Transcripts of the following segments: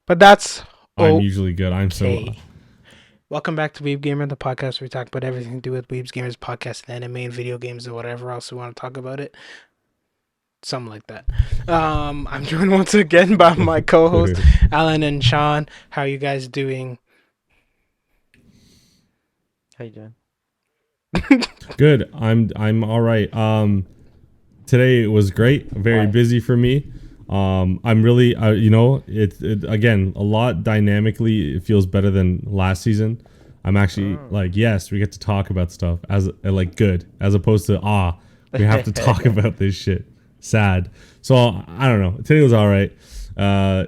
But that's I'm usually good. I'm so. Welcome back to Weeb Gamer, the podcast where we talk about everything to do with Weeb's Gamers podcast and anime and video games or whatever else we want to talk about it. Something like that. I'm joined once again by my co-hosts, Alan and Sean. How are you guys doing? How you doing? Good. I'm all right. Today was great. Very busy for me. I'm really, it again a lot dynamically. It feels better than last season. I'm actually like, yes, we get to talk about stuff as like good, as opposed to we have to talk about this shit. Sad. So I don't know. Today was all right.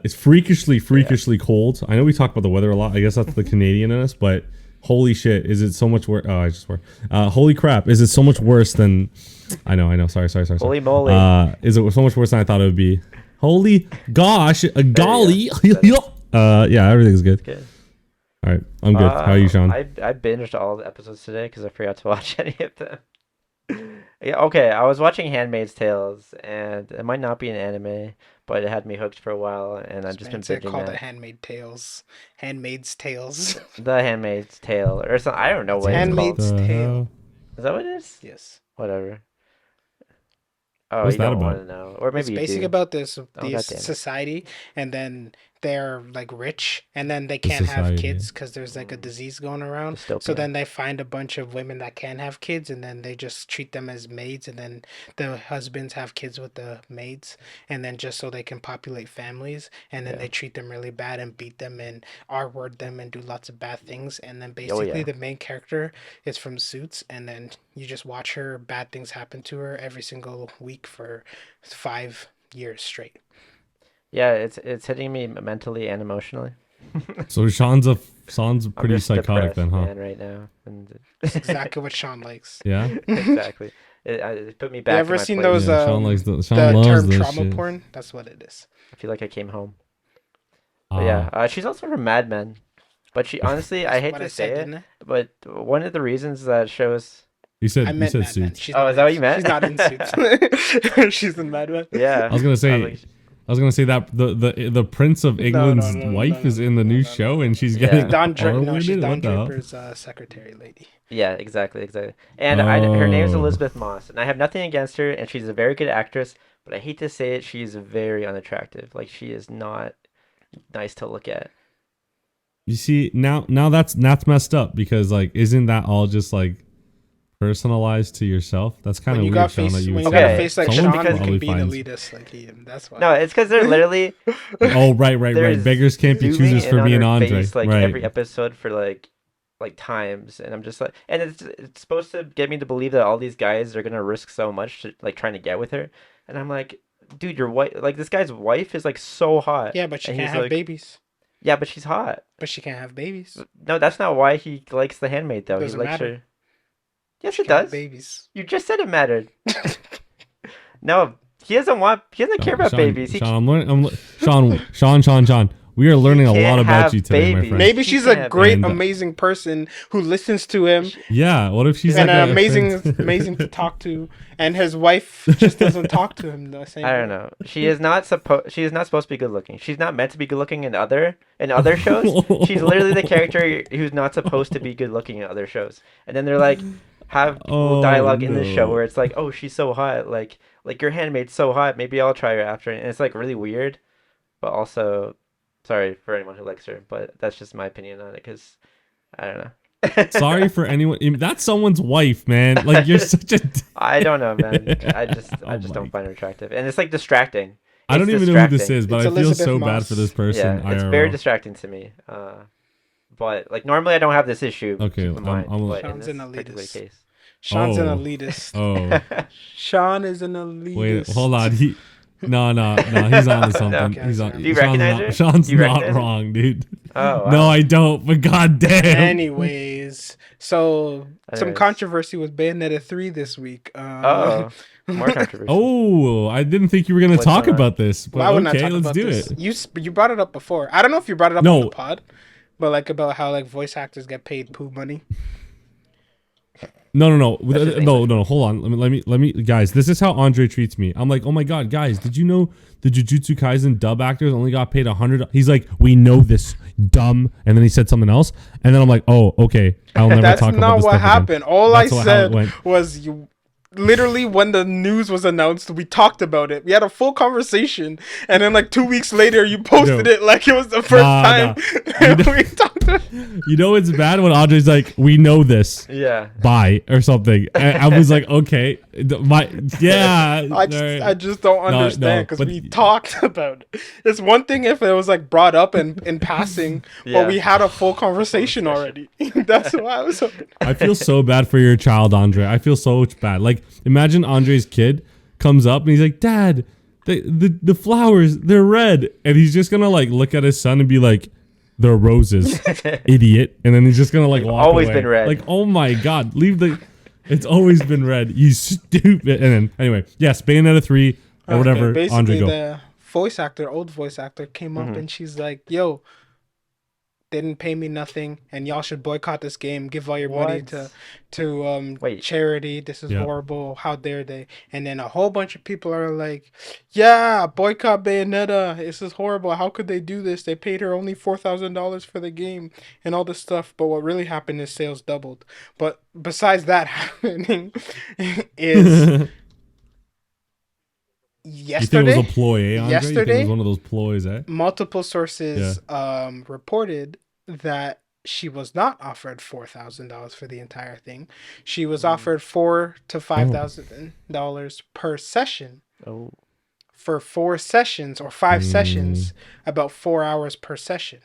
It's freakishly cold. I know we talk about the weather a lot. I guess that's the Canadian in us, but holy shit, is it so much worse? Oh, I just swear. Holy crap, is it so much worse than? I know. Sorry. Holy moly. Is it so much worse than I thought it would be? Holy gosh, golly. Yeah, everything's good. Good. All right, I'm good. How are you, Sean? I binged all the episodes today because I forgot to watch any of them. Yeah, okay, I was watching Handmaid's Tales, and it might not be an anime, but it had me hooked for a while, and I've just been binging called it. Handmaid's Tales. The Handmaid's Tale, or something. I don't know what it's called. Handmaid's Tale. Is that what it is? Yes. Whatever. Oh, What's you that don't about? want to know, or maybe It's you basically do. about this goddammit. society, and then they're like rich, and then they can't have society. kids because there's like a disease going around. So Dystopia. then they find a bunch of women that can have kids, and then they just treat them as maids, and then the husbands have kids with the maids, and then just so they can populate families, and then they treat them really bad and beat them and R-word them and do lots of bad things, and then basically the main character is from Suits, and then you just watch her bad things happen to her every single week for 5 years straight. Yeah, it's hitting me mentally and emotionally. So Sean's I'm pretty just psychotic depressed, then, huh? man, right now, and That's exactly what Sean likes. Yeah. exactly. It put me back. You ever in my seen place. those Yeah, Sean likes Sean the loves term this trauma shit. porn? That's what it is. I feel like I came home. But yeah, she's also from Mad Men. But she honestly, I hate to say it, but one of the reasons that shows. You said I meant Mad Men. Suits. She's Oh, not is that what you meant? She's not in Suits. She's in Mad Men. Yeah. I was gonna say that the Prince of England's wife is in the new show, and she's getting Don Draper. No, R-worded? she's Don What the hell? Draper's secretary lady. Yeah, exactly. And her name is Elizabeth Moss, and I have nothing against her, and she's a very good actress, but I hate to say it, she's very unattractive. Like, she is not nice to look at. You see, now that's messed up, because like, isn't that all just like personalized to yourself? That's kind of weird, Sean. That you would when you say got a that. face like Someone Sean, you probably can be an finds- elitist like him. That's why. No, it's because they're literally Oh, right. there's Beggars can't be zooming choosers in for on me and her Andre. face, like Right. every episode for like times, and I'm just like, and it's supposed to get me to believe that all these guys are gonna risk so much to like trying to get with her, and I'm like, dude, your wife, like this guy's wife is like so hot. Yeah, but she And can't he's have like, babies. Yeah, but she's hot. But she can't have babies. No, that's not why he likes the handmaid though. Doesn't He likes matter. her. Yes, She it can't have does. babies. You just said it mattered. No, he doesn't care about Sean, babies. Sean. We are learning a lot can't about have you today, my babies. friend. Maybe She she's can't a have great, babies. amazing person who listens to him Yeah. What if she's and like amazing to talk to, and his wife just doesn't talk to him the same. I don't know. She is not supposed to be good looking. She's not meant to be good looking in other shows. She's literally the character who's not supposed to be good looking in other shows. And then they're like have dialogue in the show where it's like, "Oh, she's so hot. Like your handmaid's so hot. Maybe I'll try her after." And it's like really weird, but also sorry for anyone who likes her, but that's just my opinion on it because I don't know. Sorry for anyone. That's someone's wife, man. Like, you're such a. I don't know, man. I just Oh don't find her attractive, and it's like distracting. I don't It's even know who this distracting. is, but It's I feel Elizabeth so bad Moss. for this person. Yeah, it's IRL. very distracting to me. But like normally I don't have this issue. Okay, keep in mind, I'm- but in Sean's this an particular elitist. case. Sean's an Oh. elitist. Oh, Sean is an elitist. wait, hold on. No. He's on to something. Okay, He's sorry. on. Do you Sean's recognize not, her? Sean's Do you not recognize her? wrong, dude. Oh, wow. No, I don't. But goddamn. Anyways, so some Anyways. controversy with Bayonetta 3 this week. Oh, more controversy. Oh, I didn't think you were gonna What's talk going on? about this. But why would I okay, talk let's about do this? it. You brought it up before. I don't know if you brought it up No. on the pod, but like about how like voice actors get paid poo money. That's just no. Hold on. Let me, guys. This is how Andre treats me. I'm like, oh my god, guys, did you know the Jujutsu Kaisen dub actors only got paid $100? He's like, we know this, dumb. And then he said something else, and then I'm like, oh, okay. I'll never That's talk about not this what stuff again. happened. All That's I how it said went. was you. Literally, when the news was announced, we talked about it. We had a full conversation, and then like 2 weeks later, you posted it like it was the first time we talked about it. You know it's bad when Andre's like, we know this. Yeah. Bye or something. And I was like, okay, I just don't understand because we talked about it. It's one thing if it was like brought up in passing, but we had a full conversation already. That's why I was. I feel so bad for your child, Andre. I feel so bad. Like, imagine Andre's kid comes up and he's like, Dad, the flowers, they're red. And he's just gonna like look at his son and be like, they're roses, idiot. And then he's just gonna like walk always away. Been red. Like, oh my god, it's always been red, you stupid. And then anyway, yes, Bayonetta 3 or whatever. Basically, Andre, go. the old voice actor came up and she's like, yo, they didn't pay me nothing, and y'all should boycott this game. Give all your money to charity. This is horrible. How dare they? And then a whole bunch of people are like, yeah, boycott Bayonetta. This is horrible. How could they do this? They paid her only $4,000 for the game and all this stuff. But what really happened is sales doubled. But besides that happening is... Yesterday, you think it was a ploy, eh, Andre? Yesterday, you think it was one of those ploys, eh? Multiple sources reported that she was not offered $4,000 for the entire thing. She was offered $4,000 to $5,000 per session. Oh. For 4 sessions or 5 sessions, about 4 hours per session.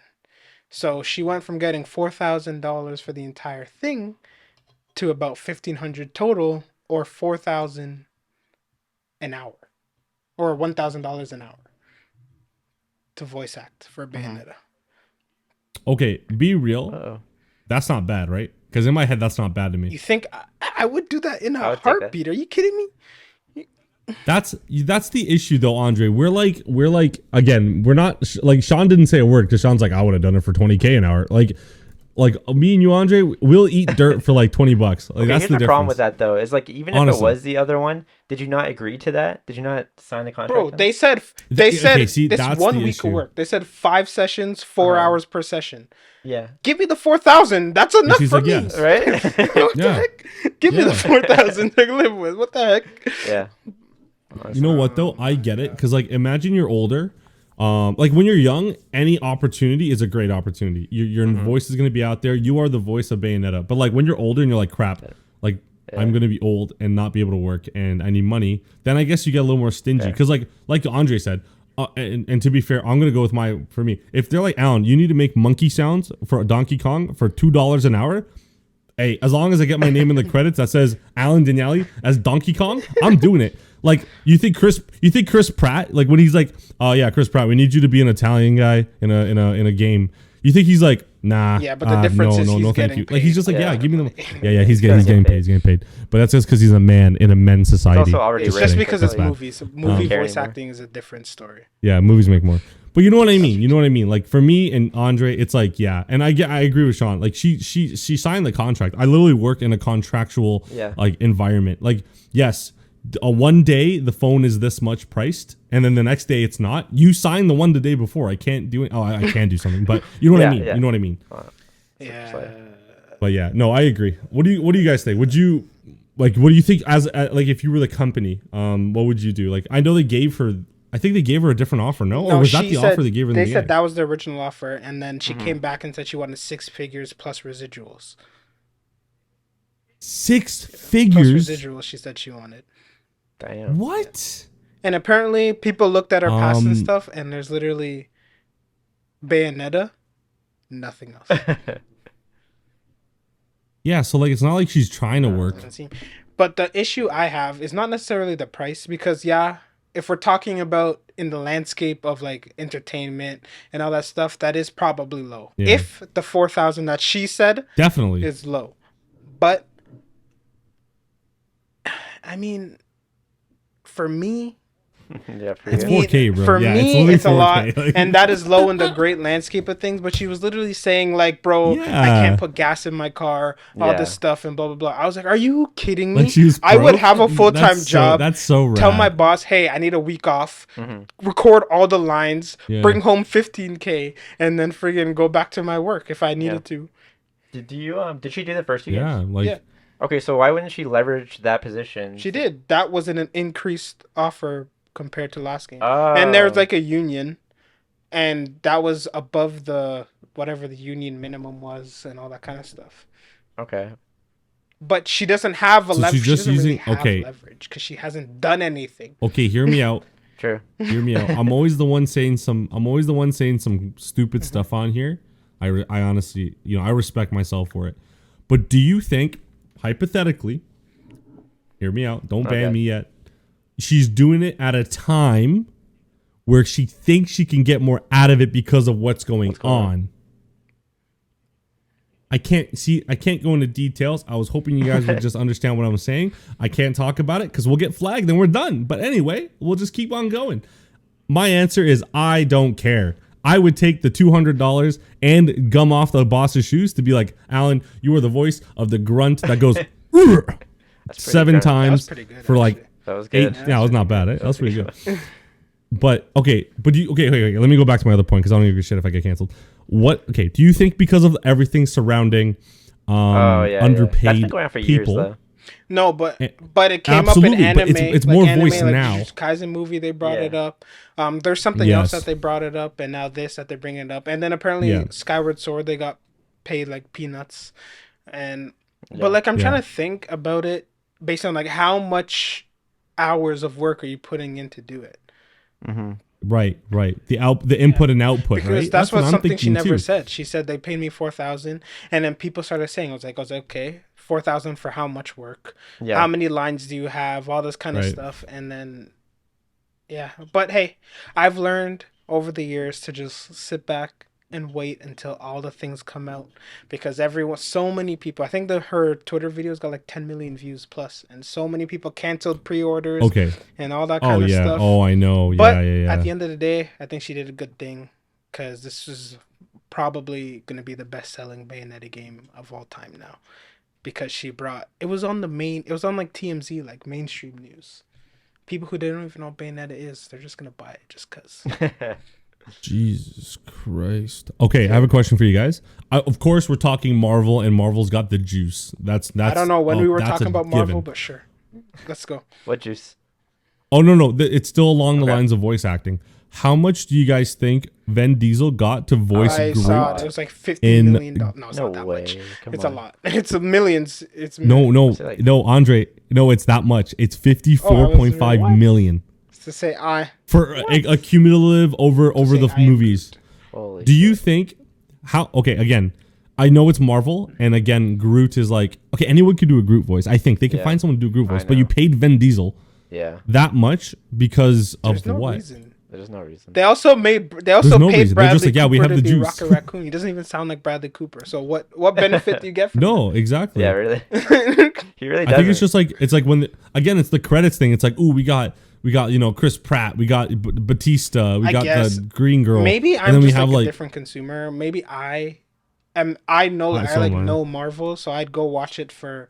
So she went from getting $4,000 for the entire thing to about $1,500 total, or $4,000 an hour. Or $1,000 an hour to voice act for Bayonetta. Okay, be real. That's not bad, right? Because in my head, that's not bad to me. You think I would do that in a heartbeat? Are you kidding me? That's the issue, though, Andre. We're like again, we're not like Sean didn't say a word because Sean's like, I would have done it for $20K an hour. Like me and you, Andre, we'll eat dirt for like $20. Like, okay, that's here's the problem with that, though. Is like, even if it was the other one, did you not agree to that? Did you not sign the contract? Bro, they said this 1 week of work. They said 5 sessions, 4 hours per session. Yeah. Give me the 4,000. That's enough for me, yes. Right? What the heck? Give me the 4,000 to live with. What the heck? Yeah. You know what though? I get it, because like, imagine you're older. Like when you're young, any opportunity is a great opportunity. Your voice is going to be out there. You are the voice of Bayonetta. But like when you're older and you're like, crap, like I'm going to be old and not be able to work and I need money, then I guess you get a little more stingy. Because like Andre said, and to be fair, I'm going to go with for me. If they're like, Alan, you need to make monkey sounds for Donkey Kong for $2 an hour. Hey, as long as I get my name in the credits that says Alan Daniele as Donkey Kong, I'm doing it. Like, you think Chris Pratt, like when he's like, oh yeah, Chris Pratt, we need you to be an Italian guy in a game. You think he's like, nah, yeah, but the difference is he's thank you. paid. Like he's just like, yeah, give me the, yeah, he's getting paid. But that's just because he's a man in a men's society. It's also already It's just because it's movies. Movie voice more. acting is a different story. Yeah, movies make more. But you know what I mean? Like for me and Andre, it's like, yeah. And I agree with Sean. Like she signed the contract. I literally work in a contractual like environment. Like, yes, one day the phone is this much priced and then the next day it's not. You signed the one the day before. I can't do it. Oh, I can do something. But you know what I mean? Yeah. You know what I mean? Yeah. But yeah, no, I agree. What do you guys think? Would you like, what do you think as like if you were the company, what would you do? Like, I know I think they gave her a different offer, no? Or was that the offer they gave her in the They said end? that was the original offer, and then she came back and said she wanted 6 figures plus residuals. 6 figures? Plus residuals, she said she wanted. Damn. What? And apparently people looked at her past and stuff, and there's literally Bayonetta, nothing else. Yeah, so like it's not like she's trying to work. But the issue I have is not necessarily the price, because if we're talking about in the landscape of like entertainment and all that stuff, that is probably low. Yeah. If the 4,000 that she said definitely is low. But I mean, for me, Yeah, for It's you. 4K, bro. For Yeah, me, literally it's a lot, 4K. Like- and that is low in the great landscape of things. But she was literally saying like, "Bro, I Yeah. can't put gas in my car, all this Yeah. stuff, and blah blah blah." I was like, "Are you kidding Like me? she was I would broke? have a full time That's job. That's so rad. Tell my boss, hey, I need a week off, record all the lines, Yeah. bring home 15K, and then friggin' go back to my work if I needed to." Did she do the first few Yeah, games? like Yeah. Okay, so why wouldn't she leverage that position? She did. That was an increased offer compared to last game. Oh. And there's like a union, and that was above the whatever the union minimum was and all that kind of stuff. Okay. But she doesn't have a So leverage. she's just she doesn't really using- have okay. leverage because she hasn't done anything. okay, hear me out. True. Hear me out. I'm always the one saying some stupid stuff on here. I honestly, I respect myself for it. But do you think, hypothetically, hear me out, don't ban Okay. me yet, she's doing it at a time where she thinks she can get more out of it because of what's going on? I can't go into details. I was hoping you guys would just understand what I'm saying. I can't talk about it because we'll get flagged and we're done. But anyway, we'll just keep on going. My answer is I don't care. I would take the $200 and gum off the boss's shoes to be like, Alan, you are the voice of the grunt that goes That's pretty 7 good. times pretty good, for like actually. That was 8. good. Yeah, that was not bad. That was pretty good. But okay, wait, let me go back to my other point because I don't give a shit if I get canceled. Okay, do you think because of everything surrounding That's underpaid been going on for years, people? though. No, but it came Absolutely, up but in anime. it's more anime, voice like now. The Jujutsu Kaisen movie, they brought Yeah. it up. There's something else Yes. that they brought it up, and now this that they're bringing it up. And then apparently Yeah. Skyward Sword, they got paid like peanuts. And Yeah. but like I'm Yeah. trying to think about it based on like how much hours of work are you putting in to do it? Right. The input and output, Because right? that's what I'm something she thinking never too. said. She said they paid me 4,000, and then people started saying, I was like, okay, 4,000 for how much work? Yeah. How many lines do you have? All this kind of Right. stuff, and then but hey, I've learned over the years to just sit back and wait until all the things come out, because so many people, I think her Twitter videos got like 10 million views plus, and so many people canceled pre-orders Okay. and all that Oh kind of yeah. stuff. Oh, I know. But Yeah. at the end of the day, I think she did a good thing, because this is probably going to be the best-selling Bayonetta game of all time now, because it was on like TMZ, like mainstream news. People who don't even know what Bayonetta is, they're just going to buy it just because. Jesus Christ. Okay, I have a question for you guys. Of course, we're talking Marvel, and Marvel's got the juice. That's. I don't know when we were that's talking a about Marvel, given. but sure. Let's go. What juice? Oh no, it's still along the Okay. lines of voice acting. How much do you guys think Vin Diesel got to voice I Groot? saw it. It was like $50 in- million. No, it's No not that way. much. Come It's on. a lot. It's a millions. It's No, Is it like- no, Andre. No, it's that much. It's Oh, 54.5 million to say for a cumulative over the say I am movies. Holy Do you shit. think okay, again, I know it's Marvel, and again, Groot is like, okay, anyone could do a Groot voice. I think they can Yeah. find someone to do a Groot I voice, but you know. paid Vin Diesel Yeah. that much because There's of no what? reason. There's no reason. They also no paid reason. They're Bradley just like, yeah, we Cooper have to the be juice. Rocket Raccoon. He doesn't even sound like Bradley Cooper. So what benefit do you get from No, exactly. Yeah, really. He really does. I think it's just like when again it's the credits thing. It's like, ooh, we got Chris Pratt, we got Batista, we I got guess the Green Girl. Maybe and I'm then we just have like a different consumer. Maybe I know So am I. know Marvel, so I'd go watch it for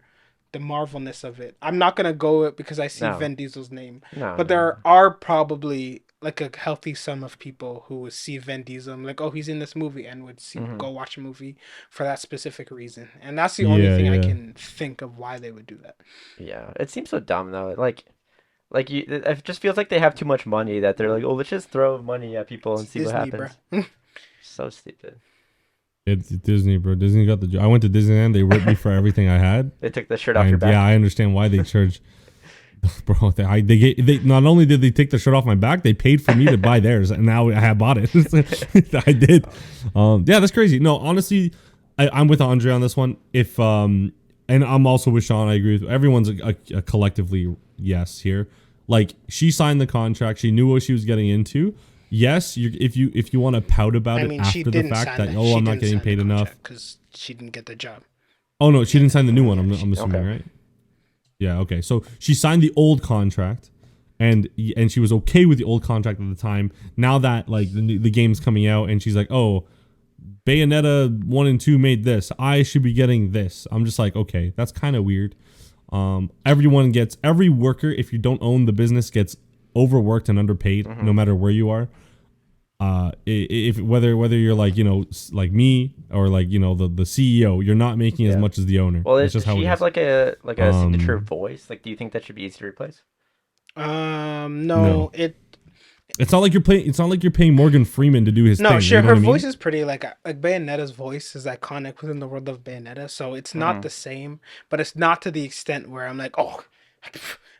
the Marvelness of it. I'm not gonna go it because I see No. Vin Diesel's name. No, But there are probably like a healthy sum of people who would see Vin Diesel and like, oh, he's in this movie, and would go watch a movie for that specific reason. And that's the only Yeah, thing I yeah. can think of why they would do that. Yeah, it seems so dumb though. It just feels like they have too much money that they're like, oh, let's just throw money at people and see Disney, what happens. bro. So stupid. It's Disney, bro. Disney got I went to Disneyland. They ripped me for everything I had. They took the shirt off your And back. yeah, I understand why they charge. Bro, they not only did they take the shirt off my back, they paid for me to buy theirs, and now I have bought it. I did. Yeah, that's crazy. No, honestly, I'm with Andre on this one. If and I'm also with Sean. I agree with everyone's a collectively yes here. Like, she signed the contract, she knew what she was getting into. Yes, if you want to pout about I it mean, she after the didn't fact sign that the- oh, she I'm not didn't getting sign paid the enough. because she didn't get the job. Oh no, she didn't sign the new one. I'm assuming, Okay. right? Yeah. Okay. So she signed the old contract, and she was okay with the old contract at the time. Now that like the game's coming out, and she's like, oh, Bayonetta 1 and 2 made this, I should be getting this. I'm just like, okay, that's kind of weird. Every worker, if you don't own the business, gets overworked and underpaid, no matter where you are. If whether you're like, you know, like me or like, you know, the CEO, you're not making as much as the owner. Well, that's just how she it have is. like a signature voice? Like, do you think that should be easy to replace? No. It's not like you're paying Morgan Freeman to do his thing. No, sure. You know Her what I mean? voice is pretty like Bayonetta's voice is iconic within the world of Bayonetta, so it's not the same, but it's not to the extent where I'm like, oh, I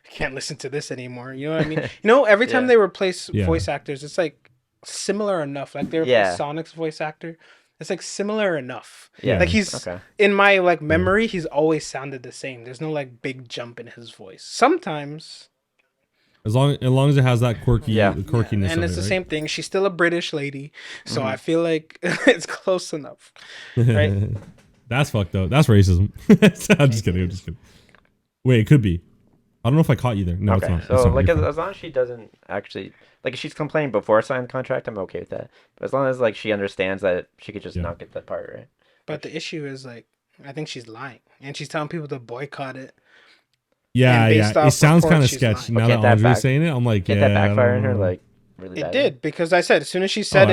can't listen to this anymore. You know what I mean? You know, every time they replace voice actors, it's like similar enough. Like they replace Sonic's voice actor. It's like similar enough. Yeah. Like he's in my like memory, he's always sounded the same. There's no like big jump in his voice. Sometimes. As long as it has that quirkiness. And it's the same thing. She's still a British lady, so I feel like it's close enough, right? That's fucked up. That's racism. I'm just kidding. Wait, it could be. I don't know if I caught you there. No, it's not. So like as long as she doesn't actually, like, if she's complaining before signing the contract, I'm okay with that. But as long as like she understands that she could just not get that part, right? But the issue is like, I think she's lying, and she's telling people to boycott it. Yeah. It sounds kind of sketchy. Now that Andre's saying it, I'm like, that backfire on her, like, really bad. It did, because I said as soon as she said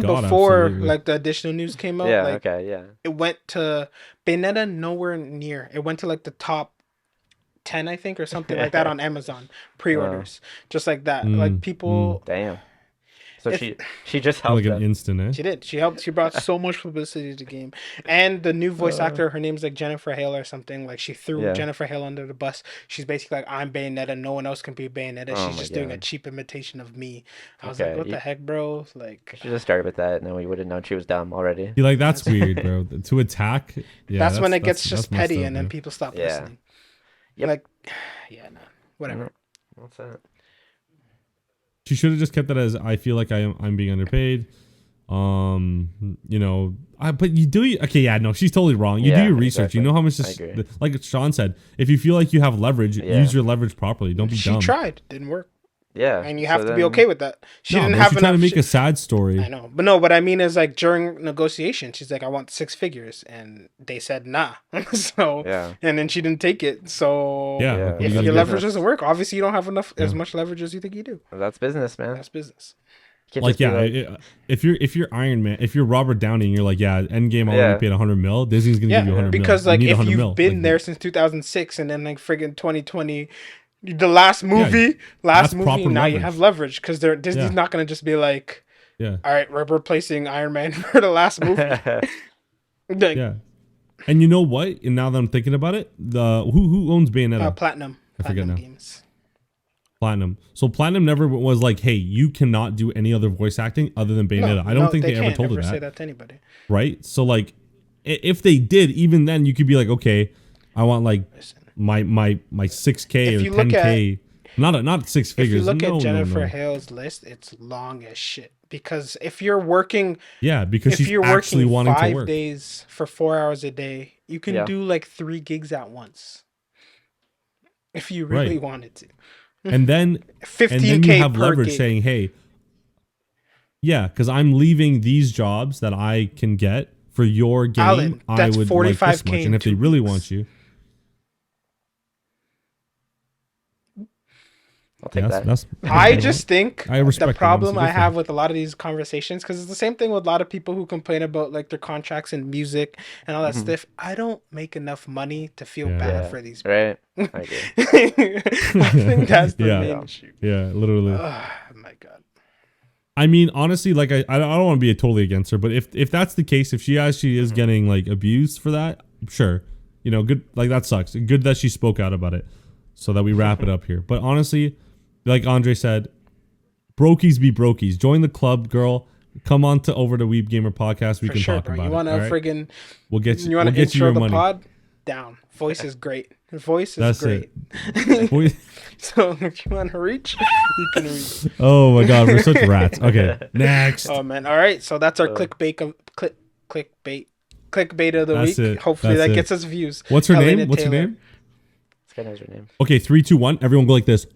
before like the additional news came out, it went to Bayonetta nowhere near. It went to like the top 10, I think, or something like that on Amazon pre-orders, just like that. Like people, damn. So she just helped like an instant. She did. She helped. She brought so much publicity to the game, and the new voice actor, her name's like Jennifer Hale or something. Like she threw Jennifer Hale under the bus. She's basically like, I'm Bayonetta. No one else can be Bayonetta. She's just doing a cheap imitation of me. I was like, what the heck, bro? Like, she just started with that, and then we would have known she was dumb already. You're like, that's weird, bro. To attack. Yeah, that's when it gets just petty, and then people stop listening. Yep. Like, whatever. What's that? She should have just kept that as, I feel like I'm being underpaid. You know, but you do. Okay, yeah, no, she's totally wrong. You do your research. Exactly. You know how much this, like Sean said, if you feel like you have leverage, use your leverage properly. Don't be dumb. She tried, didn't work. Yeah, and you have to be okay with that. She didn't have enough. She's trying to make a sad story. I know, but no. What I mean is, like, during negotiation, she's like, "I want 6 figures," and they said, "Nah." So and then she didn't take it. So if your leverage doesn't work, obviously you don't have enough as much leverage as you think you do. Well, that's business, man. That's business. Like if you're Iron Man, if you're Robert Downey, and you're like, Endgame already paid 100 mil, Disney's gonna give you 100 mil. Because like if you've been there since 2006, and then like friggin' 2020. The last movie, now leverage. You have leverage, because Disney's not going to just be like, all right, we're replacing Iron Man for the last movie. And you know what? And now that I'm thinking about it, who owns Bayonetta? Platinum. I forget now. Games. Platinum. So Platinum never was like, hey, you cannot do any other voice acting other than Bayonetta. I don't think they ever told her that. Say that to anybody. Right? So like, if they did, even then you could be like, okay, I want like my 6K or 10K. Not 6 figures. If you look at Jennifer Hale's list, it's long as shit. Because if you're working, because she's actually wanting to work 5 days for 4 hours a day, you can do like 3 gigs at once. If you really wanted to. And then 15K you have per leverage gig. saying, hey, because I'm leaving these jobs that I can get for your game. Alan, I would like this much. And if they really want you. I'll take that. I just think the problem I have with with a lot of these conversations, because it's the same thing with a lot of people who complain about like their contracts and music and all that stuff. I don't make enough money to feel bad for these people. Right. I agree. I think that's the main issue. Yeah, literally. Oh my God. I mean, honestly, like I don't want to be totally against her, but if that's the case, if she actually is getting like abused for that, sure. You know, good, like that sucks. Good that she spoke out about it so that we wrap it up here. But honestly, like Andre said, brokies be brokies. Join the club, girl. Come on over to Weeb Gamer Podcast. We can talk about it. You want to friggin'... We'll get you. You want to intro the money. pod? Down. Voice is great. Voice is great. So if you want to reach, you can reach. Oh my God, we're such rats. Okay, next. Oh man. All right. So that's our clickbait of the week. Hopefully that gets us views. What's her name? What's her name? This guy knows her name. Okay, 3, 2, 1. Everyone go like this.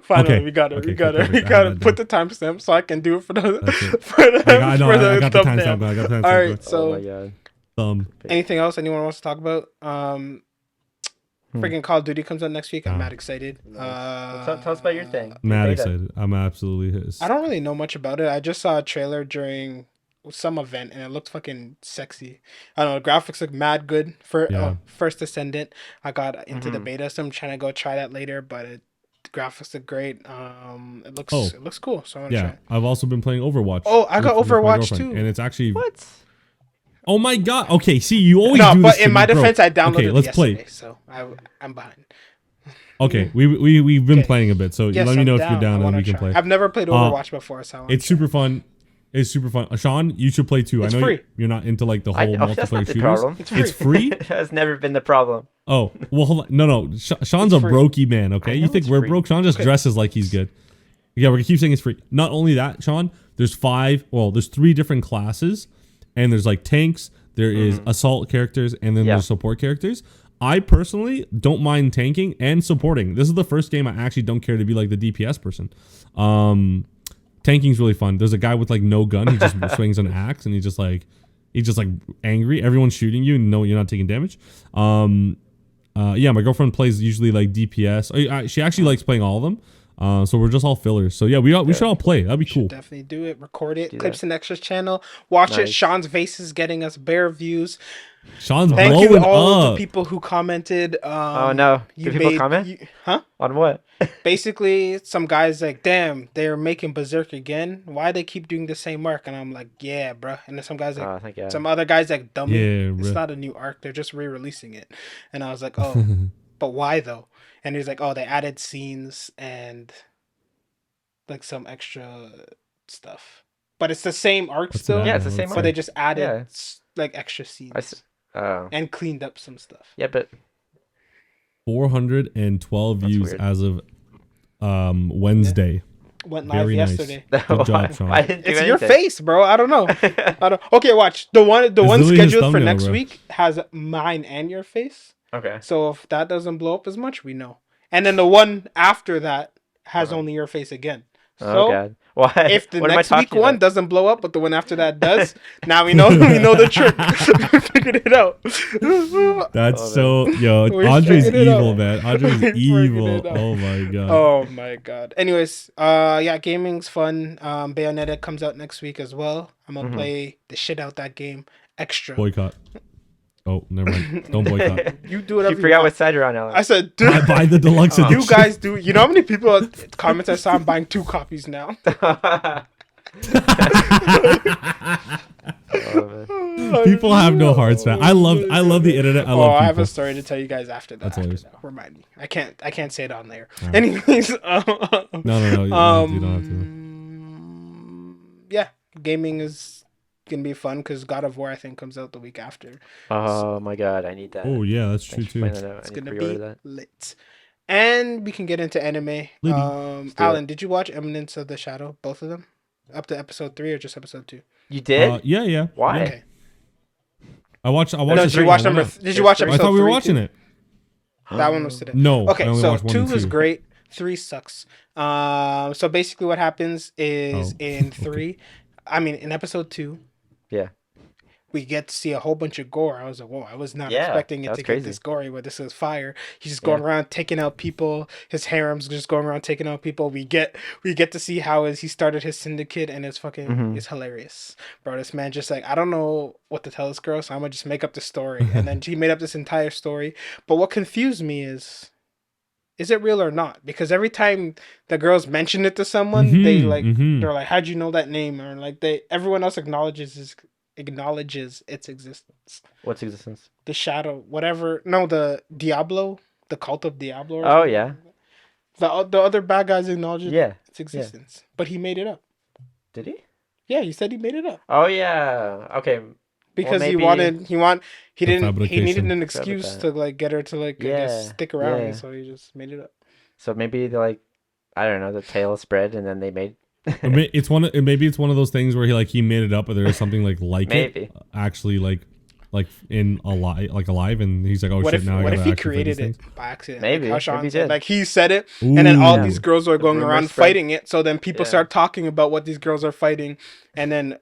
Finally, Okay. we got it. Okay, We got cool, it. We perfect. I got have to that put down. the timestamp so I can do it for the That's it. for the, I know. I got the thumbnail. timestamp. I got the timestamp. All right. Go. Oh my So, god. anything else anyone wants to talk about? Hmm. Freaking Call of Duty comes out next week. I'm Nah. mad excited. Tell us about your thing. Mad Beta. excited. I'm absolutely his. I don't really know much about it. I just saw a trailer during some event and it looked fucking sexy. I don't know. The graphics look mad good for Yeah. First Ascendant. I got into the Mhm. beta, so I'm trying to go try that later. But the graphics look great. It Oh. looks cool. So I'm gonna Yeah, try it. I've also been playing Overwatch. Oh, I got with my Overwatch girlfriend, too. and it's actually. What? Oh my god. Okay, see, you always No, do but this to in my me, bro. defense, I downloaded Okay, it let's yesterday, play. so I'm behind. Okay, we've been Okay. playing a bit, so Yes, let me know I'm if you're down. I down and wanna we can try. play. I've never played Overwatch before, so I wanna It's try. super fun. It's super fun. Sean, you should play too. It's I know free. you're not into like the whole That's multiplayer not the shooters. problem. It's free. That's never been the problem. Oh well, hold on. No. Sean's It's a free. brokey man. Okay, I you know think it's we're free. broke? Sean just Okay. dresses like he's good. Yeah, we're gonna keep saying it's free. Not only that, Sean, there's three different classes, and there's like tanks. There is assault characters, and then Yeah. there's support characters. I personally don't mind tanking and supporting. This is the first game I actually don't care to be like the DPS person. Tanking's really fun. There's a guy with like no gun. He just swings an axe, and he's just like angry. Everyone's shooting you, and no, you're not taking damage. Yeah, my girlfriend plays usually like DPS. She actually likes playing all of them. So we're just all fillers. So yeah, we should all play. That'd be cool. Definitely do it. Record it. Do Clips that. and Extras channel. Watch it. Nice. Sean's face is getting us bare views. Sean's Thank blowing you to all up. the people who commented. Oh no! You Did people comment? huh? On what? Basically, some guys like, damn, they're making Berserk again. Why they keep doing the same arc? And I'm like, yeah, bruh. And then some guys like, Oh, thank God. some other guys like, dummy. Yeah, It's bruh. not a new arc. They're just re-releasing it. And I was like, oh, but why though? And he's like, oh, they added scenes and like some extra stuff. But it's the same arc What's still. that? Yeah, it's the same But arc. they just added Yeah. like extra scenes Oh. and cleaned up some stuff. Yeah, but 412 That's views weird. as of Wednesday. Went live Very nice. yesterday. Good job, Sean. I didn't do It's your anything. face, bro. I don't know. I don't. Okay, watch the one literally his scheduled for thumbnail, next bro. week has mine and your face. Okay. So if that doesn't blow up as much, we know. And then the one after that has Uh-huh. only your face again. Oh So God. Why? if the What am I next week talking one about? doesn't blow up, but the one after that does, now we know the trick. We figured it out. That's Oh, so yo. We're Andre's figuring it evil, out. man. Andre's We're figuring evil. it out. Oh my god. Oh my god. Anyways, yeah, gaming's fun. Bayonetta comes out next week as well. I'm gonna play the shit out that game. Extra. Boycott. Oh, never mind. Don't boycott. You do whatever You forgot want. what side you're on, Alex. I said, I dude, buy the deluxe you edition. guys do. You know how many people comments I saw? I'm buying 2 copies now. Oh, man. People have no hearts, man. I love the internet. I love I have people. a story to tell you guys after that. That's After hilarious. that. Remind me. I can't say it on there. Alright. Anyways, No. You don't have to. yeah, gaming is gonna be fun because God of War I think comes out the week after. Oh my God, I need that. Oh yeah, that's true Thanks for too. pointing that out. It's I need to gonna pre-order be that. lit. And we can get into anime. Liddy. do Alan, did you watch Imminence of the Shadow? Both of them, up to episode 3 or just episode 2? You did? Yeah. Why? Yeah. Okay. I watched. No, the did you second watch one. number? Did you watch I I episode? thought we were 3 watching too? it. That one was today. No. I Okay, only so watched 1 2 and is 2. great. 3 sucks. So basically, what happens is Oh. in 3, I mean, in episode 2, Yeah. we get to see a whole bunch of gore. I was like, whoa, I was not Yeah, expecting it that was to crazy. get this gory, but this is fire. He's just going around taking out people. His harem's just going around taking out people. We get to see how he started his syndicate, and it's fucking it's hilarious. Bro, this man just like, I don't know what to tell this girl, so I'm gonna just make up the story. And then he made up this entire story. But what confused me is it real or not? Because every time the girls mention it to someone, they like they're like, how'd you know that name? Or like everyone else acknowledges its existence. What's existence? The shadow, whatever. No, the Diablo, the cult of Diablo. Or Oh something. yeah. The other bad guys acknowledge Yeah. its existence, but he made it up. Did he? Yeah, he said he made it up Oh yeah. Okay. because maybe- he needed fabrication. an excuse to like get her to like I guess, Yeah, stick around, yeah. so he just made it up. So maybe they like, I don't know, the tail spread and then they made. Maybe it's one of those things where he made it up, but there is something like Maybe. it actually like like in alive, and he's like, oh What shit, if now I what gotta if he actually fight these created things. it by accident? Maybe. Like how Maybe Sean he said. did. Like he said it, and then all Ooh. these girls are The going rumors around spread. fighting it. So then people Yeah. start talking about what these girls are fighting, and then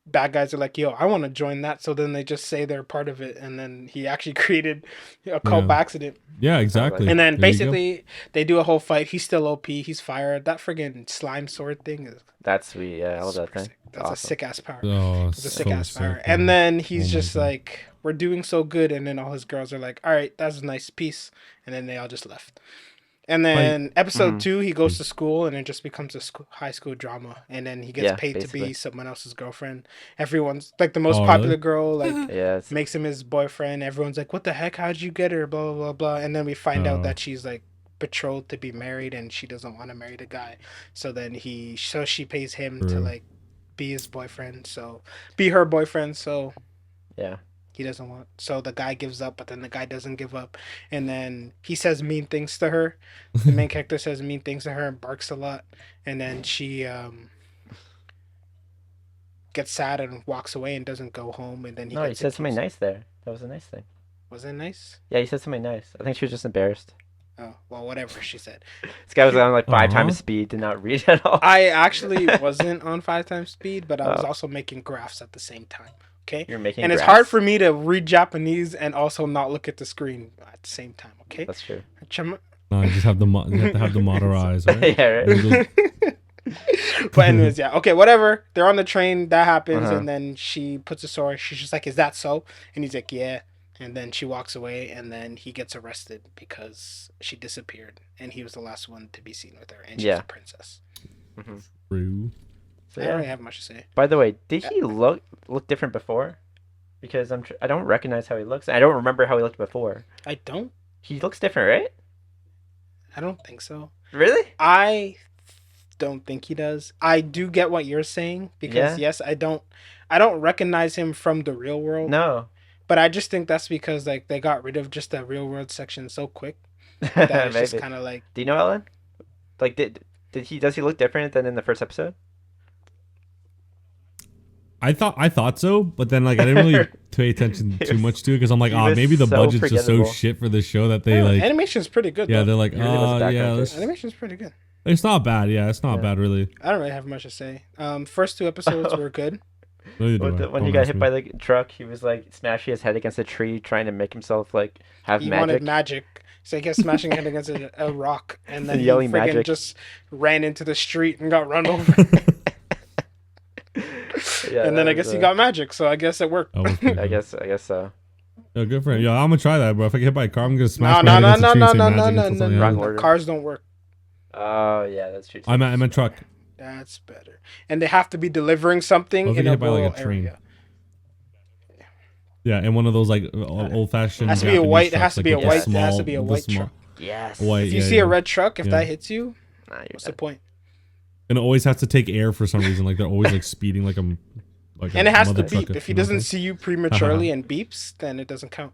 bad guys are like, "Yo, I want to join that." So then they just say they're part of it, and then he actually created a cult Yeah. by accident. Yeah, exactly. And then There you go. basically they do a whole fight. He's still OP. He's fired. That friggin' slime sword thing is That's sweet. Yeah, I love that super thing. sick. That's a Awesome. sick ass power. Oh, It's a so sick ass sick, power. bro. And then he's Oh my just God. like, "We're doing so good," and then all his girls are like, "All right, that's a nice piece," and then they all just left. And then episode 2, he goes to school, and it just becomes a high school drama. And then he gets Yeah, paid to basically. be someone else's girlfriend. Everyone's like the most Oh, popular really? girl, like Yeah. makes him his boyfriend. Everyone's like, "What the heck? How'd you get her?" Blah blah blah blah. And then we find out Oh. that she's like betrothed to be married, and she doesn't want to marry the guy. So then she pays him to True. like be his boyfriend. So be her boyfriend. So Yeah. he doesn't want. So the guy gives up, but then the guy doesn't give up, and then he says mean things to her. The main character says mean things to her and barks a lot, and then she gets sad and walks away and doesn't go home, and then No, he gets said something accused. nice there. That was a nice thing. Was it nice? Yeah, he said something nice. I think she was just embarrassed. Oh well, whatever she said. This guy was on like 5 Aw. times speed, did not read at all. I actually wasn't on 5 times speed, but I was Oh. also making graphs at the same time. Okay, You're making and it's graphs. hard for me to read Japanese and also not look at the screen at the same time. Okay, That's true. No, you just have the you have to have the monitor eyes, right? Yeah, right. Those- But anyways, yeah, okay, whatever. They're on the train. That happens, Uh-huh. and then she puts a sword. She's just like, "Is that so?" And he's like, "Yeah." And then she walks away, and then he gets arrested because she disappeared, and he was the last one to be seen with her, and she's Yeah. a princess. hmm True. So I don't yeah. really have much to say. By the way, did he look different before? Because I don't recognize how he looks. I don't remember how he looked before. I don't. He looks different, right? I don't think so. Really? I don't think he does. I do get what you're saying because Yeah. yes, I don't recognize him from the real world. No. But I just think that's because like they got rid of just the real world section so quick that it's just Maybe. kind of like Do you know Ellen? Like, does he look different than in the first episode? I thought so, but then like I didn't really pay attention He too was- much to it because I'm like, he oh, was maybe the so budget's just so forgettable. shit for this show that they like. animation's pretty good. Yeah, though. they're like, He really was a oh background yeah, kid. let's- Animation's pretty good. it's not bad. Yeah, it's not Yeah. bad really. I don't really have much to say. First 2 episodes were good. Really When, don't- when he don't got ask hit me. by the truck, he was like smashing his head against a tree, trying to make himself like have He magic. wanted magic, so he kept smashing his head against a rock, and then And he yelling friggin' magic. just ran into the street and got run over. Yeah, and then that I guess was, he got magic, so I guess it worked. That was pretty I good. guess so. Yo, good for him. Yo, I'm gonna try that, bro. If I get hit by a car, I'm gonna No, smash no, my no, head against no, the tree no, and say no, magic no, until no, something Wrong happens. order. Cars don't work. Oh yeah, that's true. I meant truck. That's better. And they have to be delivering something What if in you a get hit by, like, rural a train? area. Yeah, and one of those like old fashioned. Has to be a white. It has to be a white. It has to be a white truck. Yes. White. If you yeah, see yeah. a red truck, if Yeah. that hits you, Nah, you're what's the dead. point? And it always has to take air for some reason. Like they're always like speeding like a. And it has to mother beep. truck, If he you know what I'm doesn't saying? see you prematurely and beeps, then it doesn't count.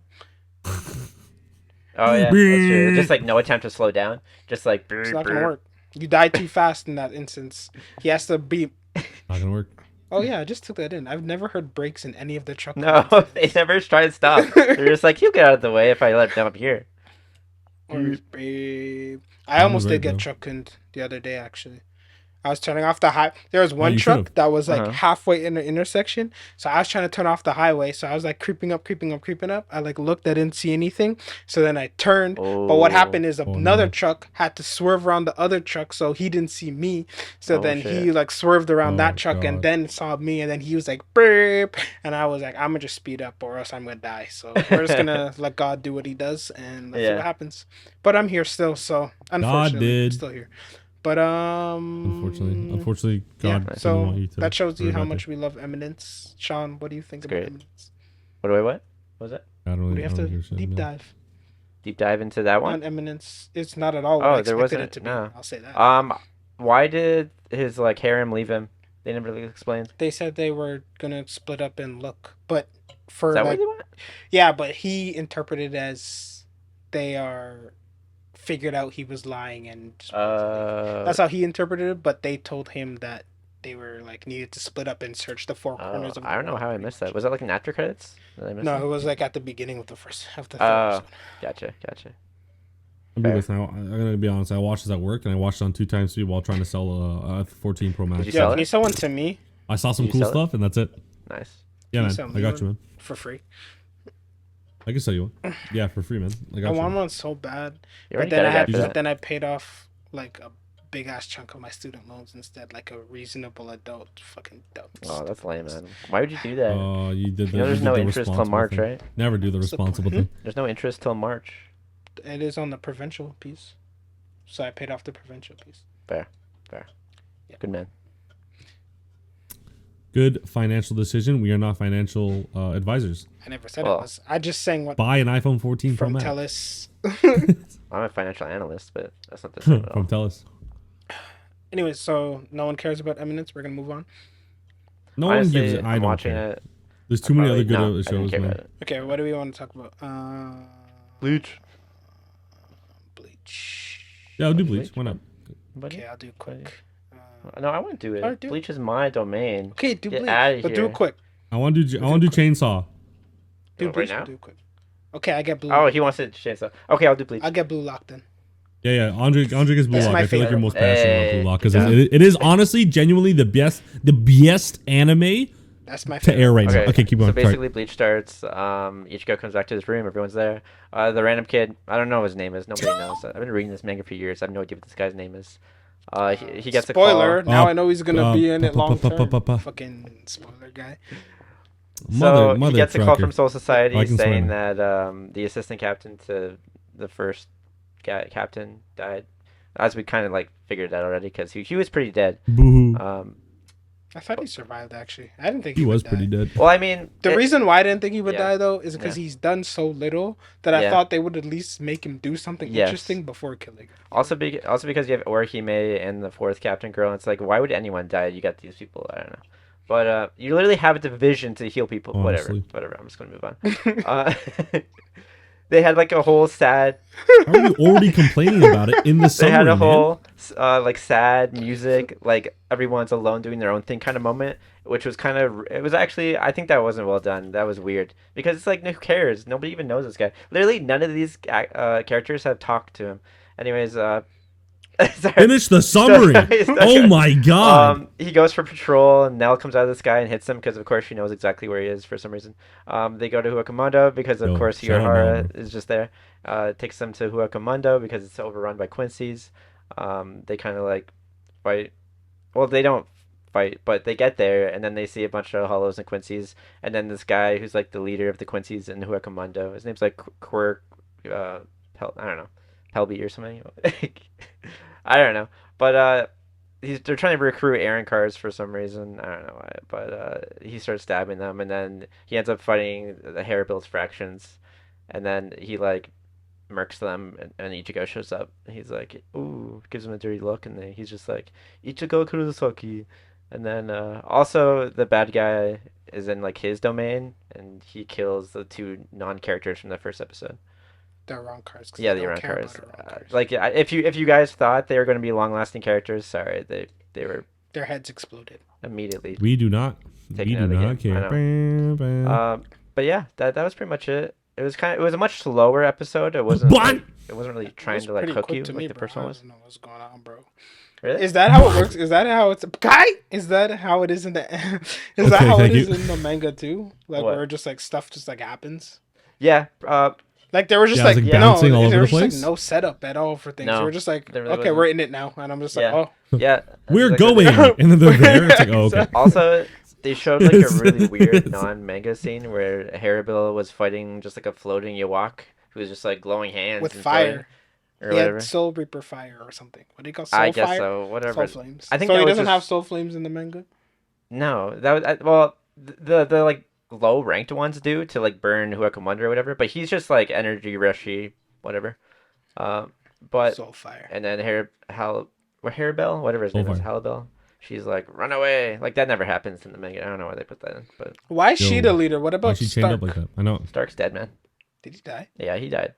Oh yeah, that's true. Just like no attempt to slow down. Just like. It's not gonna work. You die too fast in that instance. He has to beep. Not gonna work. Oh yeah, I just took that in. I've never heard brakes in any of the truck. No, they never try to stop. They're just like, he'll get out of the way if I let him up here. Or babe. I almost did get truck cunned the other day actually. I was turning off the high. There was one you truck should've. that was like Uh-huh. halfway in the intersection. So I was trying to turn off the highway. So I was like creeping up. I like looked, I didn't see anything. So then I turned. But what happened is another no. truck had to swerve around the other truck, so he didn't see me. So Oh, then shit. he like swerved around Oh, that truck and God. then saw me, and then he was like burp, and I was like, I'm gonna just speed up or else I'm gonna die. So we're just gonna let God do what He does, and let's see Yeah. what happens. But I'm here still, so unfortunately, I'm did. still here. But Unfortunately, yeah. God didn't So want you to. that shows you ruin how that much day. we love Imminence. Sean, what do you think It's about great. Imminence? What was it? I don't really. We have I to don't give a shit, deep man. dive Deep dive into that on one? Imminence. It's not at all what Oh, I there expected wasn't- it to be. no. I'll say that. Why did his like harem leave him? They never really explained. They said they were gonna split up and look, but for Is that like what they want? yeah, but he interpreted as they are figured out he was lying and just that's how he interpreted it. But they told him that they were like needed to split up and search the four Oh, corners of the I don't know world. how I Pretty missed much. that. Was that like an after credits? Did I miss No, that? it was like at the beginning of the third Oh, episode. gotcha. I'll be Fair. listening. I'm gonna be honest. I watched this at work, and I watched it on 2 times speed while trying to sell a 14 Pro Max. you Yo, sell can it? you sell one to me? I saw some Did you cool sell it? stuff, and that's it. Nice. Yeah, Can you man. sell I me got you, one man. for free? I can sell you one. Yeah, for free, man. I I got want you. one so bad, You but already then got I a guy had, for just- but that. then I paid off like a big ass chunk of my student loans instead, like a reasonable adult. Fucking dumb. Oh, that's lame, man. Why would you do that? You did the. You know, there's did no the interest till responsible March, thing. right? Never do the What's the point? responsible thing. There's no interest till March. It is on the provincial piece, so I paid off the provincial piece. Fair. Good man. Good financial decision. We are not financial advisors. I never said Well, it was. I just saying what Buy an iPhone 14 Pro from Max Telus. I'm a financial analyst, but that's not the same at all. from Telus. Anyway, so no one cares about Imminence. We're gonna move on. No Honestly, one gives it. I I'm don't watching care. it. There's too many other good I didn't shows, care man. about it. Okay, what do we want to talk about? Bleach. Bleach. Yeah, I'll do Bleach? Bleach. Why not? Buddy? Okay, I'll do quick. No, I wouldn't do it. Alright, do it. Bleach is my domain. Okay, do Get Bleach, outta but do here. it quick. I want to do. I want to do Chainsaw. Do Right Bleach, now? but do it quick. Okay, I get Blue. Oh, he wants to change that. Okay, I'll do Bleach. I'll get Bluelock then. Yeah. Andre gets That's Bluelock. my I feel like you're favorite. most passionate Hey, about Bluelock because good job. it is honestly, genuinely the best anime That's my to favorite. air right now. Okay, keep going. So Sorry. basically, Bleach starts. Ichigo comes back to his room. Everyone's there. The random kid. I don't know what his name is. Nobody knows. I've been reading this manga for years. I have no idea what this guy's name is. He gets spoiler. a call. Now I know he's gonna be in it long term. pa. Fucking spoiler guy. So he gets a call trucker. from Soul Society I can saying swear. that the assistant captain to the first captain died. As we kind of like figured out already, because he was pretty dead. Boo-hoo. I thought he survived actually. I didn't think He he was would pretty die. dead. Well, I mean, The reason why I didn't think he would Yeah. die though is because he's done so little that I Yeah. thought they would at least make him do something Yes. interesting before killing him. also because you have Orihime and the fourth captain girl. It's like, why would anyone die? You got these people. I don't know. But you literally have a division to heal people. Honestly. Whatever. I'm just gonna move on. They had like a whole sad. How are you already complaining about it in the They summary, had a man? whole like sad music, like everyone's alone doing their own thing kind of moment, which was kind of. It was actually. I think that wasn't well done. That was weird because it's like, who cares? Nobody even knows this guy. Literally, none of these characters have talked to him. Anyways, sorry. Finish the summary. Oh my god. He goes for patrol, and Nell comes out of the sky and hits him because, of course, she knows exactly where he is for some reason. They go to Huacamundo because, of Yo, course, shout out Nell, Hirahara bro. is just there. Takes them to Huacamundo because it's overrun by Quincy's. They kind of like fight. Well, they don't fight, but they get there, and then they see a bunch of Hollows and Quincy's, and then this guy who's like the leader of the Quincy's in Huacamundo. His name's like Quirk. I don't know, Pelby or something. I don't know, but they're trying to recruit Aaron cars for some reason. I don't know why, but he starts stabbing them, and then he ends up fighting the Hairbills fractions, and then he like murks them, and Ichigo shows up. And he's like, ooh, gives him a dirty look, and then he's just like, Ichigo Kurosaki, and then also the bad guy is in like his domain, and he kills the two non-characters from the first episode. The wrong cars. 'Cause Yeah, they the don't Iran care cars. about the wrong cars. Like, if you guys thought they were going to be long-lasting characters, sorry, they were Their heads exploded. immediately. We do not. Taken We out do of the not game. care. I Bam, bam. But yeah, that was pretty much it. It was a much slower episode. It wasn't What? like, it wasn't really It trying was to like pretty hook quick you to like me, the bro. first one I was. don't know what's going on, bro. Really? Is that how it works? Is that how it's guy? Is that how it is in the? Is that Okay, how it thank is you. in the manga too? Like What? where just like stuff just like happens. Yeah. Like they were just Yeah, it was, like, like, bouncing all over there the was just, place? like no setup at all for things. No, They were just like, there really okay, wasn't. we're in it now, and I'm just like, Yeah. oh, Yeah. We're Like- going, and then they're there. It's like, oh, okay. Also, they showed like a really weird non-manga scene where Harabill was fighting just like a floating Yawak who was just like glowing hands with and fire. floating, or He whatever. had Soul Reaper fire or something. What do you call Soul I guess Fire? so. Whatever. Soul Flames. I think so that he was doesn't just- have Soul Flames in the manga. No, that was well the like low ranked ones do to like burn Huacamundo or whatever, but he's just like energy rushy, whatever. But Soul Fire. and then Harabell, whatever his name is, Soulfire. Halabell. She's like, run away! Like that never happens in the manga. I don't know why they put that in, but Why is she Yo, the leader? What Why about she chained Stark? up like that? I know. Stark's dead, man. Did he die Yeah, he died.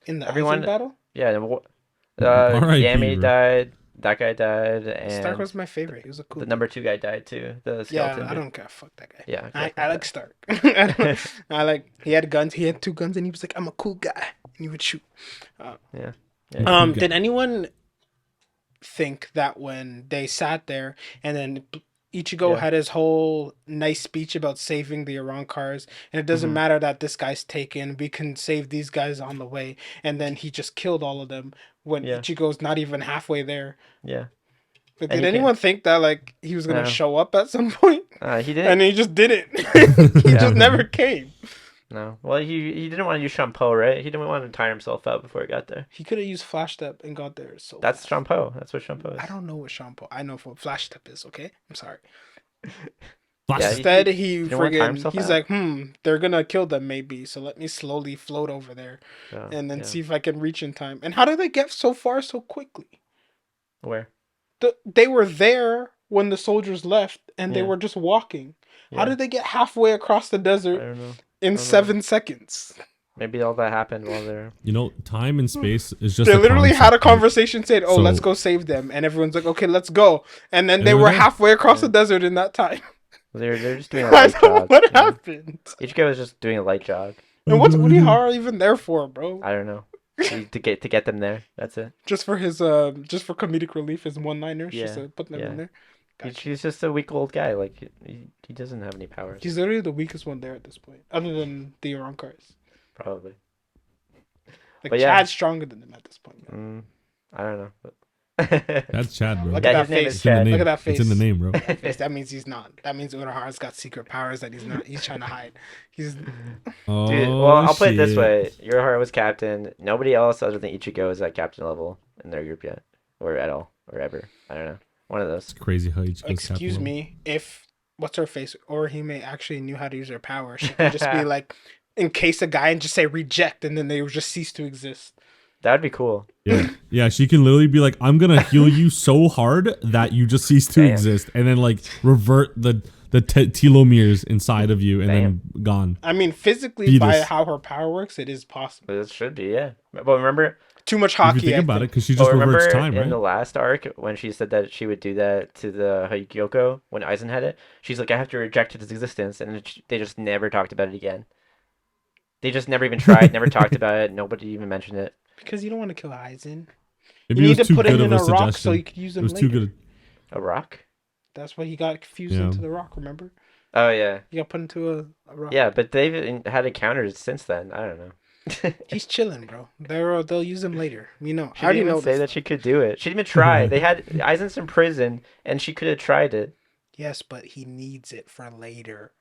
in the Everyone- Aizen battle? Yeah, R.I.P., Yami bro. died. That guy died, Stark and was my favorite. He was a cool. the number 2 guy died too. The Yeah, skeleton. I dude. don't care. Fuck that guy. Yeah, okay, I fuck like that. Stark. I like. He had guns. He had 2 guns, and he was like, "I'm a cool guy," and he would shoot. Yeah. Did anyone think that when they sat there and then Ichigo had his whole nice speech about saving the Iran cars, and it doesn't matter that this guy's taken, we can save these guys on the way, and then he just killed all of them when Ichigo's not even halfway there. Yeah. But did anyone think that like he was gonna show up at some point? He didn't. And he just didn't. He just never came. No. Well, he didn't want to use shampoo, right? He didn't want to tire himself out before he got there. He could have used Flash Step and got there. So that's shampoo. That's what shampoo is. I don't know what shampoo. I know what Flash Step is. Okay, I'm sorry. Instead, he's like, they're gonna kill them maybe. So let me slowly float over there, and then see if I can reach in time. And how did they get so far so quickly? Where? They were there when the soldiers left, and they were just walking. How did they get halfway across the desert? I don't know. In 7 seconds. Maybe all that happened while they're... time and space is just... They literally had a conversation saying, let's go save them. And everyone's like, okay, let's go. And then they were halfway across the desert in that time. They're just doing a light jog. What happened? Each guy was just doing a light jog. And what's Urihara even there for, bro? I don't know. to get them there. That's it. Just for his just for comedic relief, his one-liners. Just to put them in there. Gotcha. He's just a weak old guy. Like he doesn't have any powers. He's literally the weakest one there at this point, other than the Iran cars. Probably. Like Chad's stronger than him at this point. I don't know. But... That's Chad, bro. Look at that face. Look at that face. It's in the name, bro. That means he's not. That means Urahara's got secret powers that he's not. He's trying to hide. He's. Dude, well, I'll put it this way: Urahara was captain. Nobody else other than Ichigo is at captain level in their group yet, or at all, or ever. I don't know. One of those. It's crazy how Ichigo's Excuse me, if what's her face Orihime actually knew how to use her power, she could just be like, encase a guy and just say reject, and then they would just cease to exist. That'd be cool. Yeah. She can literally be like, I'm gonna heal you so hard that you just cease to exist, and then like revert the telomeres inside of you, and then gone. I mean, physically, by how her power works, it is possible. It should be, yeah. But remember, too much hockey. If you think about it, because she just reverts time, right? In the last arc, when she said that she would do that to the Hyukyoko when Aizen had it, she's like, I have to reject its existence, and they just never talked about it again. They just never even tried, never talked about it. Nobody even mentioned it. Because you don't want to kill Aizen. Maybe you need to put him in a rock so you could use him later. It was too good. A rock? That's why he got fused into the rock, remember? Oh, yeah. He got put into a rock. Yeah, but they've had encounters since then. I don't know. He's chilling, bro. They'll use him later. You know. She didn't even say that she could do it. She didn't even try. They had Aizen's in prison, and she could have tried it. Yes, but he needs it for later.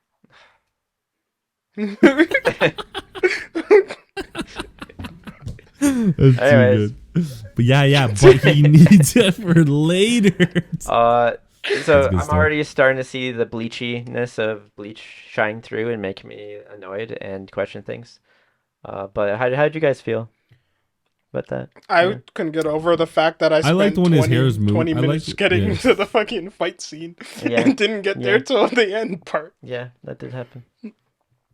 That's anyways. Too good. But but he needs it for later. So I'm already starting to see the bleachiness of Bleach shine through and make me annoyed and question things. But how did you guys feel about that? I couldn't get over the fact that I spent 20 minutes getting into the fucking fight scene and didn't get there till the end part. Yeah, that did happen.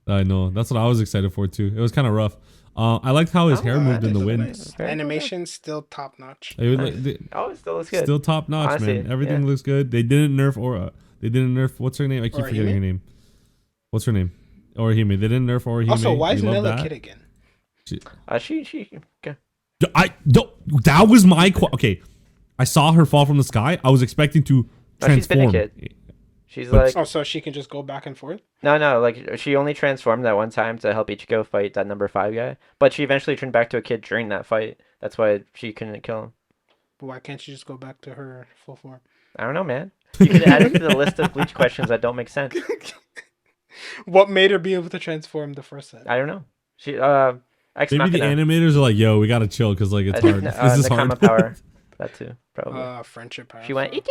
I know. That's what I was excited for too. It was kind of rough. I liked how his hair moved in the wind. Nice. Animation still top notch. It still looks good. Still top notch, honestly, man. Everything looks good. They didn't nerf Aura. They didn't nerf. What's her name? I keep forgetting her name. What's her name? Orihime. They didn't nerf Orihime. Also, why is Nella Kid again? She. Okay. That was my okay. I saw her fall from the sky. I was expecting to transform. She's been a kid. She's like... Oh, so she can just go back and forth? No. Like, she only transformed that one time to help Ichigo fight that number 5 guy. But she eventually turned back to a kid during that fight. That's why she couldn't kill him. But why can't she just go back to her full form? I don't know, man. You could add it to the list of Bleach questions that don't make sense. What made her be able to transform the first set? I don't know. She, maybe the animators are like, yo, we gotta chill because like it's hard. This is hard. Power. That too, probably. Friendship power. She went Ichigo!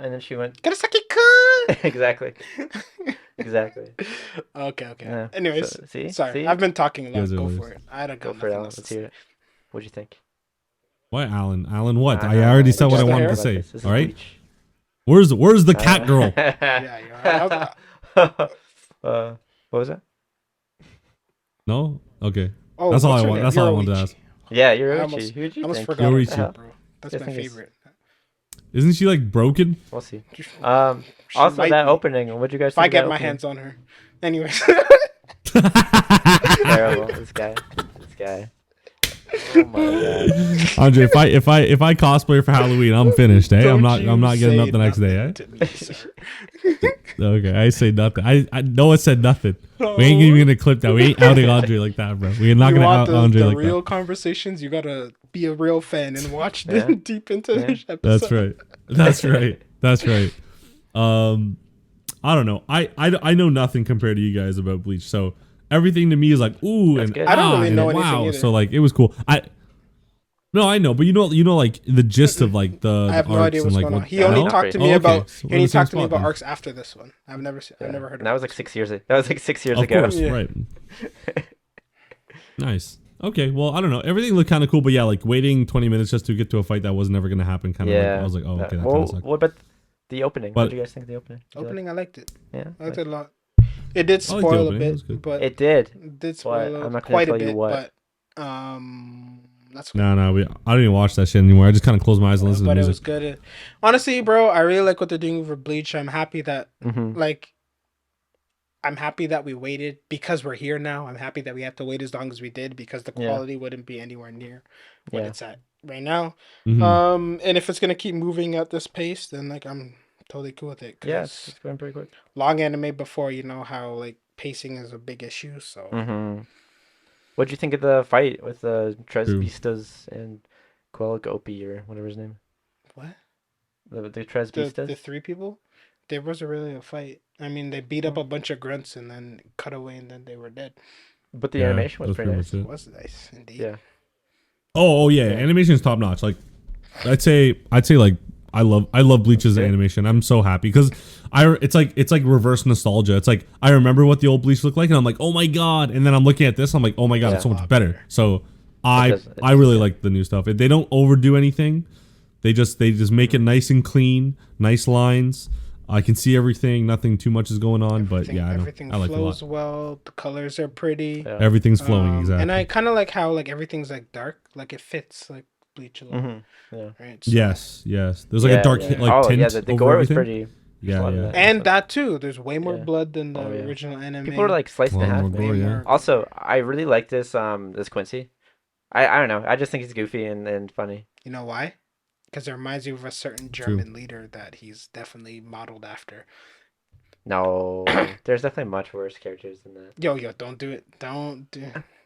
And then she went... Garasaki-kun! Exactly. Okay. Yeah. Anyways, sorry. I've been talking a lot. Go for it. I had go for it, Alan. Let's hear it. What'd you think? Why, Alan? Alan, what? I already said what I wanted to say. All right. Bleach. Where's the cat girl? What was that? No. Okay. Oh, that's all I want. That's all I wanted to ask. Yeah, Yoriichi. Who'd you think? Forgot about that, bro. That's my favorite. Isn't she like broken? We'll see. She Also, might that be. opening. What'd you guys If think I of get that my opening? hands on her. Anyways. Terrible. This guy. Oh my god. Andre, if I cosplay for Halloween, I'm finished. Eh? I'm not getting up the next day. Eh? To me, sir. Okay, I say nothing. I Noah said nothing. We ain't even gonna clip that. We ain't outing Andre like that, bro. We're not You gonna want out Andre the like real that. conversations? You gotta be a real fan and watch Yeah. deep into Yeah. this episode. That's right. That's right. I don't know. I know nothing compared to you guys about Bleach, so everything to me is like ooh That's and good. I don't really and know anything wow. either. So like it was cool. No, I know, but you know, like the gist of like the I have the no arcs idea and what's like going on. what. He only No? talked to Oh, me okay. about. So He we're in only the same talked to me spot about then. arcs after this one. I've never heard of. And that was like this 6 years. That was like 6 years Of ago. course, Yeah. right. Nice. Okay, well, I don't know. Everything looked kind of cool, but yeah, like waiting 20 minutes just to get to a fight that was never gonna happen. Kind of. Yeah. Like, I was like, oh, okay, that kind Well, of sucked. what about the opening? But- What did you guys think of the opening? Did you Opening, I liked it. like- Yeah. I liked it a lot. It did I liked the spoil a opening. It was bit, good. but It did. it did But spoil I'm not gonna quite a tell you bit. what. But that's No, I don't even watch that shit anymore. I just kind of close my eyes and listen to but it music. was good. Honestly, bro, I really like what they're doing for Bleach. I'm happy that Mm-hmm. I'm happy that we waited because we're here now. I'm happy that we have to wait as long as we did because the Yeah. quality wouldn't be anywhere near what Yeah. it's at right now. Mhm. And if it's gonna keep moving at this pace, then like I'm totally cool with it. Yes, 'Cause it's going pretty quick. long anime before, you know how like pacing is a big issue. So Mm-hmm. What'd you think of the fight with the True. Tresbistas and Quelgopi or whatever his name? what The the Tresbistas? three people? There wasn't really a fight. I mean, they beat up a bunch of grunts and then cut away and then they were dead. But the Yeah, animation was that's pretty pretty nice. much It it. was nice indeed. Yeah. Oh yeah, Yeah. animation is top notch. Like, I'd say like I love Bleach's Okay. animation. I'm so happy because it's like reverse nostalgia. It's like I remember what the old Bleach looked like, and I'm like, oh my god. And then I'm looking at this, I'm like, oh my god, Yeah. it's so much better. So I does- it I does, really yeah. like the new stuff. They don't overdo anything. They just make it nice and clean, nice lines. I can see everything. Nothing too much is going on, but yeah, I everything like it a flows lot. well. The colors are pretty. Yeah. Everything's flowing exactly. And I kind of like how like everything's like dark, like it fits like Bleach a lot, Mm-hmm. Yeah. right? So- Yes. There's like Yeah, a dark yeah. like tint the over gore was everything. pretty. Yeah, a lot of yeah. that. And that too. There's way more Yeah. blood than the Oh, yeah. original anime. People are like slicing in Well, half. more gore, Way yeah. more- Also, I really like this Quincy. I don't know. I just think he's goofy and funny. You know why? Because it reminds you of a certain German leader that he's definitely modeled after. No, there's definitely much worse characters than that. Yo, don't do it. Don't do.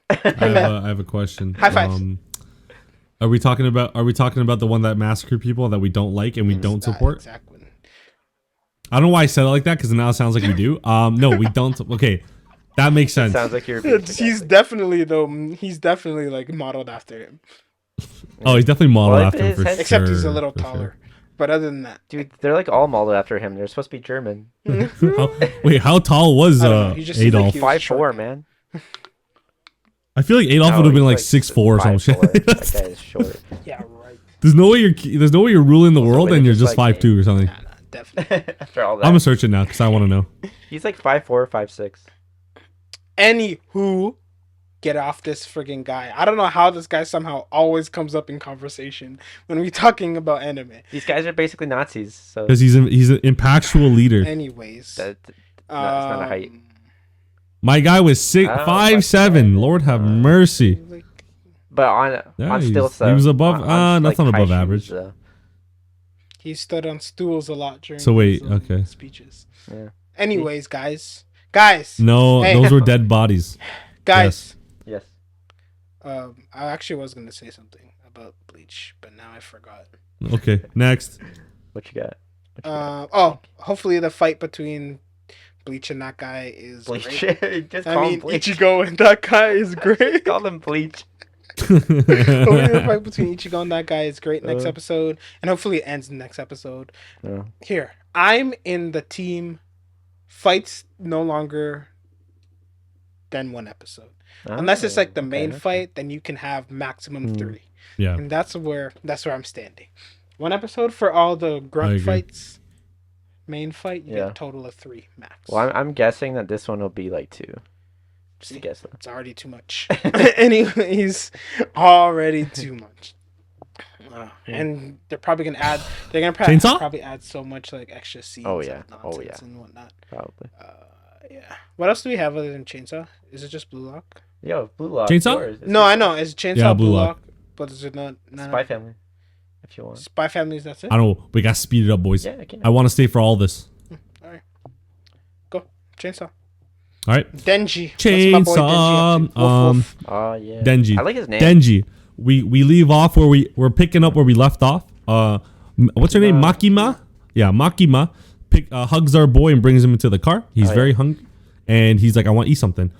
I have a question. High fives. Are we talking about the one that massacred people that we don't like and we don't That support? exact one. I don't know why I said it like that because now it sounds like we do. No, we don't. Okay, that makes sense. Sounds like you're. being He's sarcastic. definitely like modeled after him. Oh, he's definitely modeled Well, after him his for head- sure. Except he's a little for sure. taller. But other than that, Dude, they're like all modeled after him. They're supposed to be German. Wait, how tall was I don't know, he just seemed like Adolf? he was 5'4", short. man. I feel like Adolf No, would have been he's like 6'4" or some shit. 5'4". That guy is short. yeah, right. There's no way you're ruling the Also, world wait, and you're just just like 5'2" or something. Nah, definitely. After all that, I'm gonna search it now because I want to know. he's like 5'4", 5'6". Anywho, get off this friggin' guy. I don't know how this guy somehow always comes up in conversation when we talking about anime. These guys are basically Nazis. So Because he's an impactful leader. Anyways, that's not a height. My guy was I don't know, 5'7". Lord have mercy. like, But on Yeah, still he was above- that's not above average. he stood on stools a lot during So wait, his, okay. speeches. Yeah. Anyways, guys, No, Hey. those were dead bodies. guys. Yes. I actually was gonna say something about Bleach, but now I forgot. Okay, next. What you got? What you got? Hopefully the fight between Bleach and that guy is Bleach. great. Just I call mean, him Bleach. Ichigo and that guy is great. Call him Bleach. Hopefully the fight between Ichigo and that guy is great next Uh. episode, and hopefully it ends next episode. Yeah. Here, I'm in the team. Fights no longer than one episode, unless it's like the main fight. Then you can have maximum 3, Yeah. and that's where I'm standing. One episode for all the I grunt agree. fights. Main fight, you get Yeah. a total of 3 max. Well, I'm guessing that this one will be like 2. Just See? to guess that. It's already too much. Anyways, already too much. And they're probably gonna add. They're gonna Chainsaw? probably add so much like extra scenes. Oh yeah. And Oh nonsense yeah. and whatnot. Probably. Yeah. What else do we have other than Chainsaw? Is it just Bluelock? Yo, Bluelock. Chainsaw? Yours. No, I know. It's Chainsaw, Yeah, Blue Bluelock. Lock, but is it not? Spy Family. If you want. Spy Families. That's it. I don't know. We got to speed it up, boys. Yeah, I can. I want to stay for all this. All right. Go Chainsaw. All right. Denji. Chainsaw. What's my boy Denji up to? Woof, woof. Oh yeah. Denji. I like his name. Denji. We leave off where we're picking up where we left off. What's her name? Makima. Yeah, Makima hugs our boy and brings him into the car. He's very hungry, and he's like, "I want to eat something."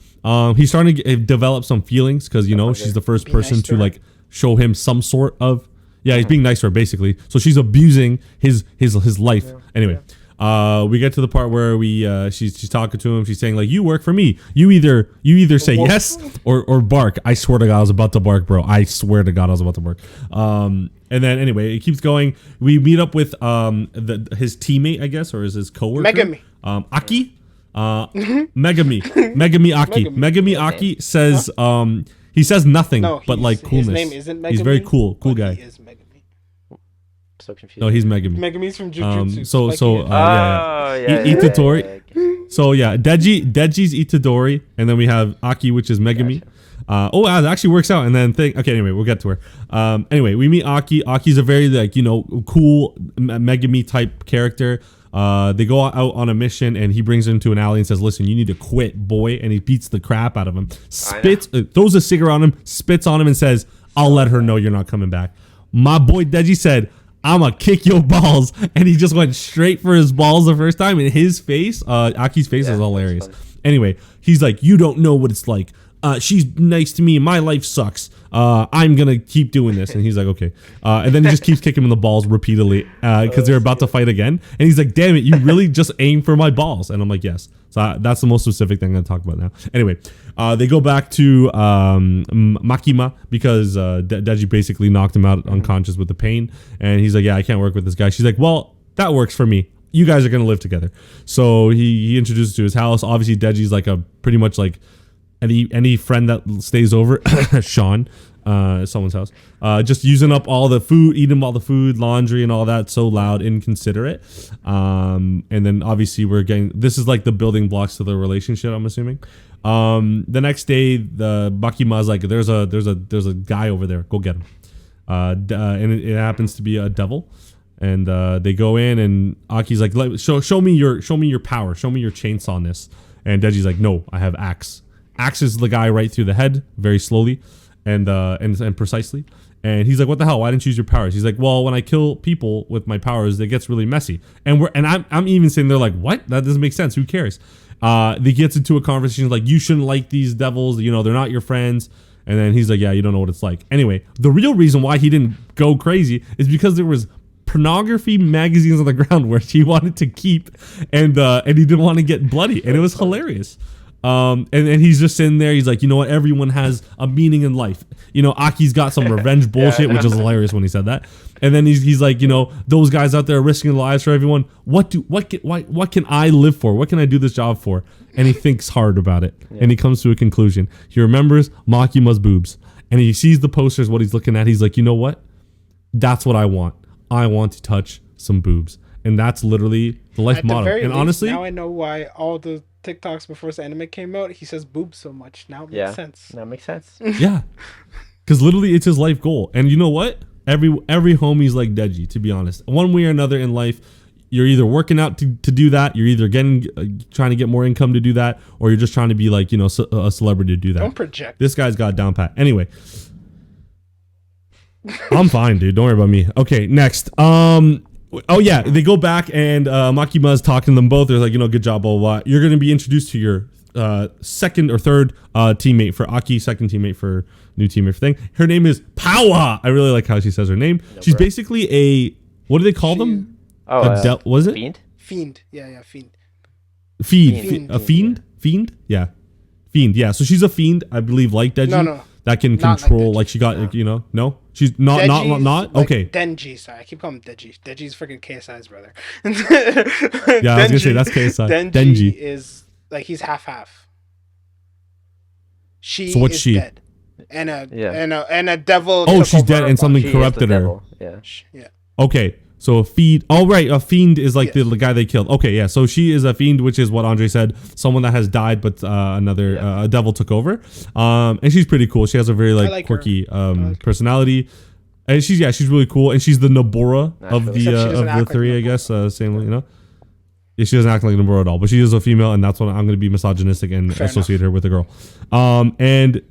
He's starting to develop some feelings because she's the first person nice to to like show him some sort of he's being nice to her basically. So she's abusing his life. Anyway. We get to the part where she's talking to him. She's saying like, "You work for me. You either say yes or bark." I swear to God, I was about to bark, bro. I swear to God, I was about to bark. And then anyway, it keeps going. We meet up with his teammate, I guess, or his coworker, Megami. Aki, Megami Aki. Megami Aki says he says nothing but like coolness. His name isn't Megami. He's very cool guy. He is Megami. So confused. No, he's Megami. Megami's from Jujutsu. Itadori. So yeah, Deji's Itadori, and then we have Aki, which is Megami. Gotcha. It actually works out. And then anyway, we'll get to her. Anyway, we meet Aki. Aki's a very cool Megami type character. They go out on a mission, and he brings him to an alley and says, "Listen, you need to quit, boy." And he beats the crap out of him. Throws a cigarette on him, spits on him, and says, "I'll let her know you're not coming back." My boy Deji said, "I'ma kick your balls," and he just went straight for his balls the first time. And his face, Aki's face, is hilarious. Anyway, he's like, "You don't know what it's like. She's nice to me. My life sucks. I'm gonna keep doing this." And he's like, "Okay." And then he just keeps kicking him in the balls repeatedly because they're about to fight again. And he's like, "Damn it! You really just aim for my balls?" And I'm like, "Yes." So that's the most specific thing I'm gonna talk about now. Anyway, they go back to Makima because Deji basically knocked him out unconscious with the pain, and he's like, "Yeah, I can't work with this guy." She's like, "Well, that works for me. You guys are gonna live together." So he introduces to his house. Obviously, Deji's like a pretty much like any friend that stays over, Sean, someone's house, just using up all the food, eating all the food, laundry, and all that. So loud, inconsiderate. And then obviously this is like the building blocks to the relationship, I'm assuming. The next day, the Bakima's like, there's a guy over there, go get him. And it happens to be a devil. And they go in, and Aki's like, show me your power, show me your chainsawness. And Deji's like, "No, I have axe." Axes the guy right through the head very slowly and precisely. And he's like, "What the hell? Why didn't you use your powers?" He's like, "Well, when I kill people with my powers, it gets really messy." And I'm even sitting there like, "What? That doesn't make sense. Who cares?" They gets into a conversation like, "You shouldn't like these devils. They're not your friends." And then he's like, "Yeah, you don't know what it's like." Anyway, the real reason why he didn't go crazy is because there was pornography magazines on the ground where he wanted to keep, and he didn't want to get bloody, and it was hilarious. And he's just sitting there. He's like, "You know what? Everyone has a meaning in life." Aki's got some revenge bullshit, which is hilarious when he said that. And then he's like, "Those guys out there are risking their lives for everyone. What can I live for? What can I do this job for?" And he thinks hard about it, and he comes to a conclusion. He remembers Makima's boobs, and he sees the posters. What he's looking at, he's like, "You know what? That's what I want. I want to touch some boobs." And that's literally the life motto. And honestly, now I know why all the TikToks before this anime came out, he says boobs so much. Now it makes sense. That makes sense. Yeah, because literally it's his life goal. And you know what? Every homie's like Deji, to be honest. One way or another in life, you're either working out to do that, you're either trying to get more income to do that, or you're just trying to be like a celebrity to do that. Don't project. This guy's got it down pat. Anyway, I'm fine, dude. Don't worry about me. Okay, next. Oh yeah, they go back and Makima's talking to them both. They're like, "Good job, blah, blah, blah. You're going to be introduced to your second or third teammate for Aki, second teammate for new teammate for thing. Her name is Powa." I really like how she says her name. She's basically what do they call them? Was it? Fiend. Yeah, fiend. Fiend? Yeah. Fiend, yeah. So she's a fiend, I believe, like Deji. No. That can control, like she got, no? She's not, Deji's not? like okay. Denji, sorry. I keep calling him Deji. Deji's freaking KSI's brother. Yeah, I was going to say, that's KSI. Denji is, like, he's half-half. So what's she? Dead. Yeah. and a devil. Oh, took she's over dead her and something She is the corrupted her. devil. Yeah. Yeah. Okay, so a fiend. Oh, right, a fiend is like Yes. the guy they killed. Okay, yeah. So she is a fiend, which is what Andre said. Someone that has died, but another a devil took over. And she's pretty cool. She has a very like her. quirky personality, and she's really cool. And she's the Nobora of Naturally. the Except she doesn't act like three, I Nobara. guess. Same, you know. Yeah, she doesn't act like a Nobara at all, but she is a female, and that's what I'm going to be misogynistic and Fair associate her with a girl. And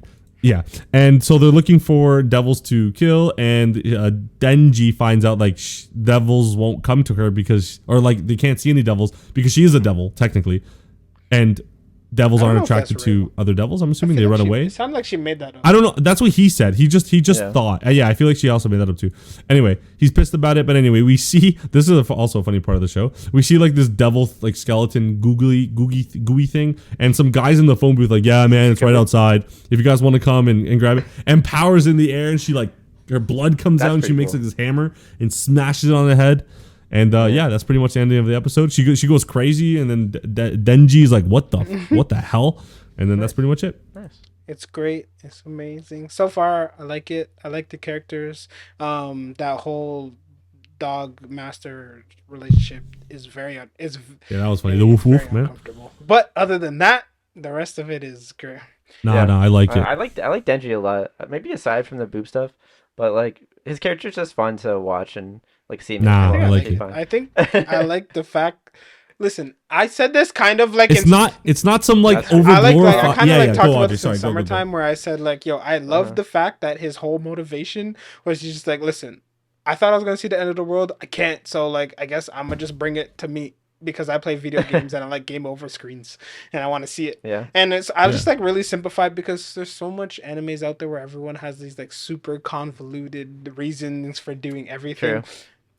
yeah, and so they're looking for devils to kill, and Denji finds out like devils won't come to her because, or like they can't see any devils because she is a devil technically, and devils I don't aren't know if that's attracted to real. other devils. I'm I assuming feel they like run away. It sounded like she made that up. I don't know. That's what he said. He just Yeah. thought. Yeah, I feel like she also made that up too. Anyway, he's pissed about it. But anyway, we see this is also a funny part of the show. We see like this devil like skeleton gooey thing, and some guys in the phone booth like, yeah, man, it's right outside. If you guys want to come and grab it, and Power's in the air, and she like her blood comes That's out, and she pretty makes cool. like this hammer and smashes it on the head. And yeah, that's pretty much the ending of the episode. She goes crazy, and then Denji is like, what the hell? And then that's pretty much it. Nice. It's great. It's amazing. So far, I like it. I like the characters. That whole dog master relationship is very Yeah, that was funny. The woof very woof, man. uncomfortable. But other than that, the rest of it is great. No, Yeah. I like it. I like Denji a lot. Maybe aside from the boob stuff, but like his character's just fun to watch and like see him. Nah, in I like It's it. fun. I think I like the fact. Listen, I said this kind of like It's not some like That's- over I like I glorified. kind of like talked go about Audrey. this in Sorry, go. summertime where I said like, yo, I love Uh-huh. the fact that his whole motivation was just like, listen, I thought I was gonna see the end of the world. I can't, so like I guess I'm gonna just bring it to me because I play video games and I like game over screens and I want to see it. Yeah. And I just like really simplified because there's so much animes out there where everyone has these like super convoluted reasons for doing everything. True.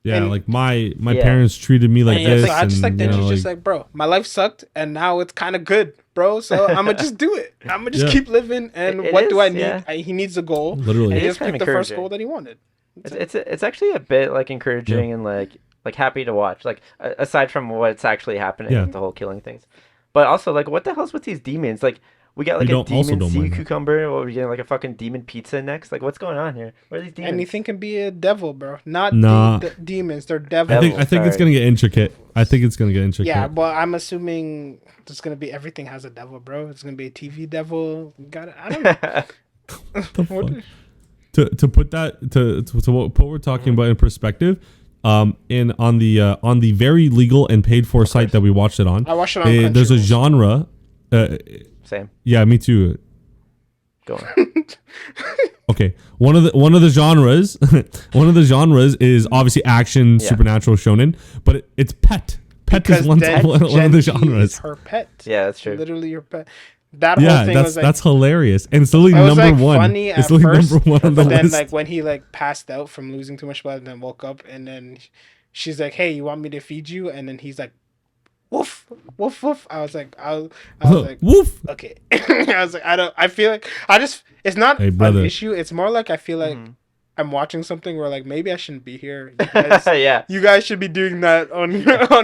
Yeah, And- like my Yeah. parents treated me like And this. so I just like and, Denji's you know, just like, bro, my life sucked and now it's kind of good, bro. So I'm gonna just do it. I'm gonna just Yeah. keep living. And It what do is, I need? yeah. He needs a goal. Literally. And he It just is kinda picked the first encouraging. goal that he wanted. It's actually a bit like encouraging and like happy to watch. Like aside from what's actually happening Yeah. with the whole killing things, but also like what the hell's with these demons? Like we got like We a don't- also demon don't sea mind that. cucumber. What, we're getting like a fucking demon pizza next? Like what's going on here? What are these demons? Anything can be a devil, bro. Not Nah. the demons. They're I devils. think it's sorry. gonna get intricate. I think it's gonna get intricate. Yeah, but I'm assuming there's gonna be everything has a devil, bro. It's gonna be a TV devil. You got it. I don't know. The fuck? To put that to what we're talking about in perspective, on the very legal and paid for site that we watched it on. I watched it on there's a Crunchyroll. genre. Same. Yeah, me too. Go on. Okay, one of the genres, one of the genres is obviously action, Yeah. supernatural, shonen, but it's pet. Pet Because is one of the Genji is genres. her pet. Yeah, that's true. Literally your pet. That whole Yeah, thing that's was like, that's hilarious, and it's literally it was number like one. funny It's at literally first, number one on the but then list. like when he like passed out from losing too much blood and then woke up and then she's like, "Hey, you want me to feed you?" And then he's like, "Woof, woof, woof." I was like, I was like, Woof. okay. I was like, I feel like it's not Hey, brother. an issue. It's more like I feel like Mhm. I'm watching something where like maybe I shouldn't be here. You guys, Yeah. you guys should be doing that on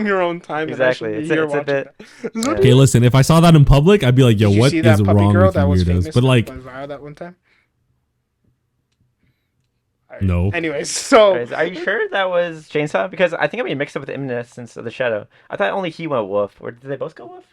your own time. Exactly. And I It's should be a- here it's a watching bit- that. Yeah. Okay, listen. If I saw that in public, I'd be like, "Yo, Did you what see is that puppy wrong girl with that you was weirdos?" famous But that like, went viral that one time? Alright. No. Anyways, so Are you sure that was Chainsaw? Because I think I'm getting mixed up with Imminence of the Shadow. I thought only he went wolf. Or did they both go wolf?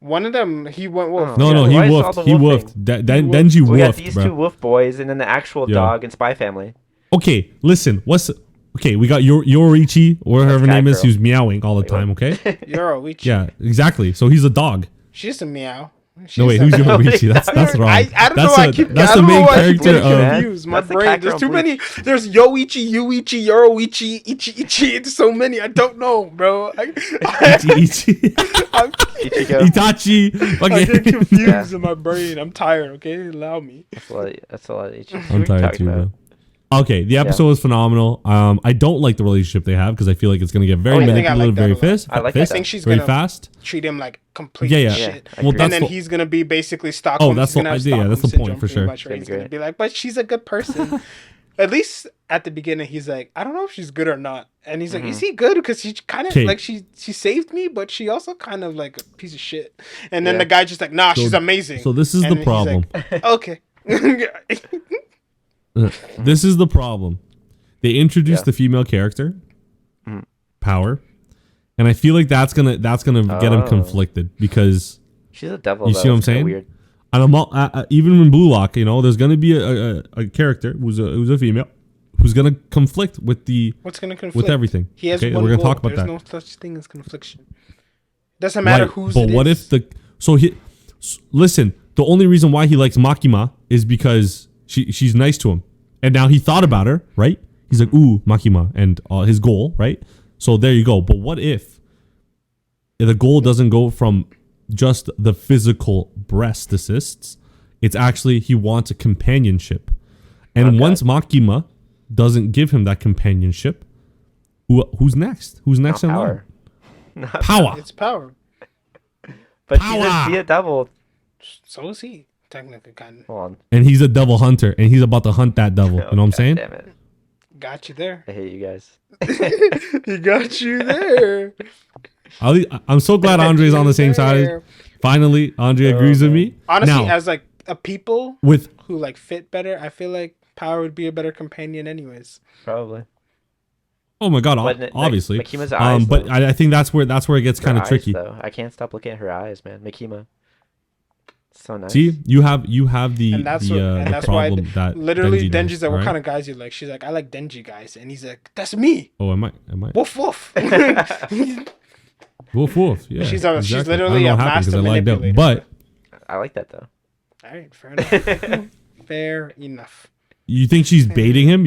one of them he went wolf. Oh. no, Yeah, he why is all woofed. the He wolfing? woofed. Denji We got woofed, these bro. two wolf boys and then the actual Yeah. dog and spy family. Okay, listen. Okay? We got Yoriichi, or whatever her Cat name is, Girl. who's meowing all the Wait, time. Okay. Yoroichi. Yeah, exactly. So he's a dog. She's a meow. No wait, who's Yoriichi? That's wrong. I don't know. That's I keep. that's I the don't know main why I keep character getting of. confused. My That's the brain. cat There's girl too many. Bleach. There's Yoichi, Yuichi, Yoroichi, Ichi. It's so many. I don't know, bro. Ichi. I'm, Ichigo. Itachi. I get Okay. confused Yeah. in my brain. I'm tired. Okay, allow me. That's a lot of Ichigo. I'm What are you tired talking too, about? bro. Okay, the episode was phenomenal. I don't like the relationship they have because I feel like it's gonna get very Oh, I think I manipulative, like very that a lot. fast. I like I that. think she's very gonna fast. treat him like complete Yeah, yeah. shit. I Well, agree. And that's then he's gonna be basically Oh, Stockholm. that's He's gonna have the- yeah, that's the Stockholm point, for syndrome sure. pretty much, where That'd he's be gonna great. be like, but she's a good person. At least at the beginning, he's like, I don't know if she's good or not. And he's like, is he good? Because she kind of 'Kay. like she saved me, but she also kind of like a piece of shit. And then Yeah. the guy's just like, nah, she's amazing. So this is And the he's problem. like, okay. This is the problem. They introduced the female character, Power, and I feel like that's gonna get him conflicted because she's a devil. You see what I'm saying? Weird. And even in Bluelock, there's gonna be a character who's a female who's gonna conflict with the what's gonna conflict with everything. He has okay? one We're gonna goal. talk about There's that. no such thing as confliction. Doesn't matter who's. But what if listen? The only reason why he likes Makima is because she's nice to him, and now he thought about her, right? He's like, ooh, Makima, and his goal, right? So there you go. But what if the goal doesn't go from just the physical breast assists? It's actually he wants a companionship. And once Makima doesn't give him that companionship, who's next? Who's next in line? Power. It's Power. But she's a devil. So is he, technically, kind of. Hold on. And he's a devil hunter, and he's about to hunt that devil. You know what I'm saying? Damn it. Got you there. I hate you guys. He got you there. I'm so glad Andre's on the same side. Finally, Andre agrees with me. Honestly, now, as like a people with who like fit better, I feel like Power would be a better companion anyways. Probably. Oh my god, obviously. Makima's eyes, but I think that's where it gets kind of tricky. Though. I can't stop looking at her eyes, man. Makima. So nice. See, you have the and that's problem why that literally Denji Denji's like, what kind of guys you like? She's like, I like Denji guys, and he's like, that's me. Oh, am I? Woof woof. Woof woof. Yeah. She's exactly. literally a master manipulator. But I like that though. All right, fair enough. Fair enough. You think she's baiting him?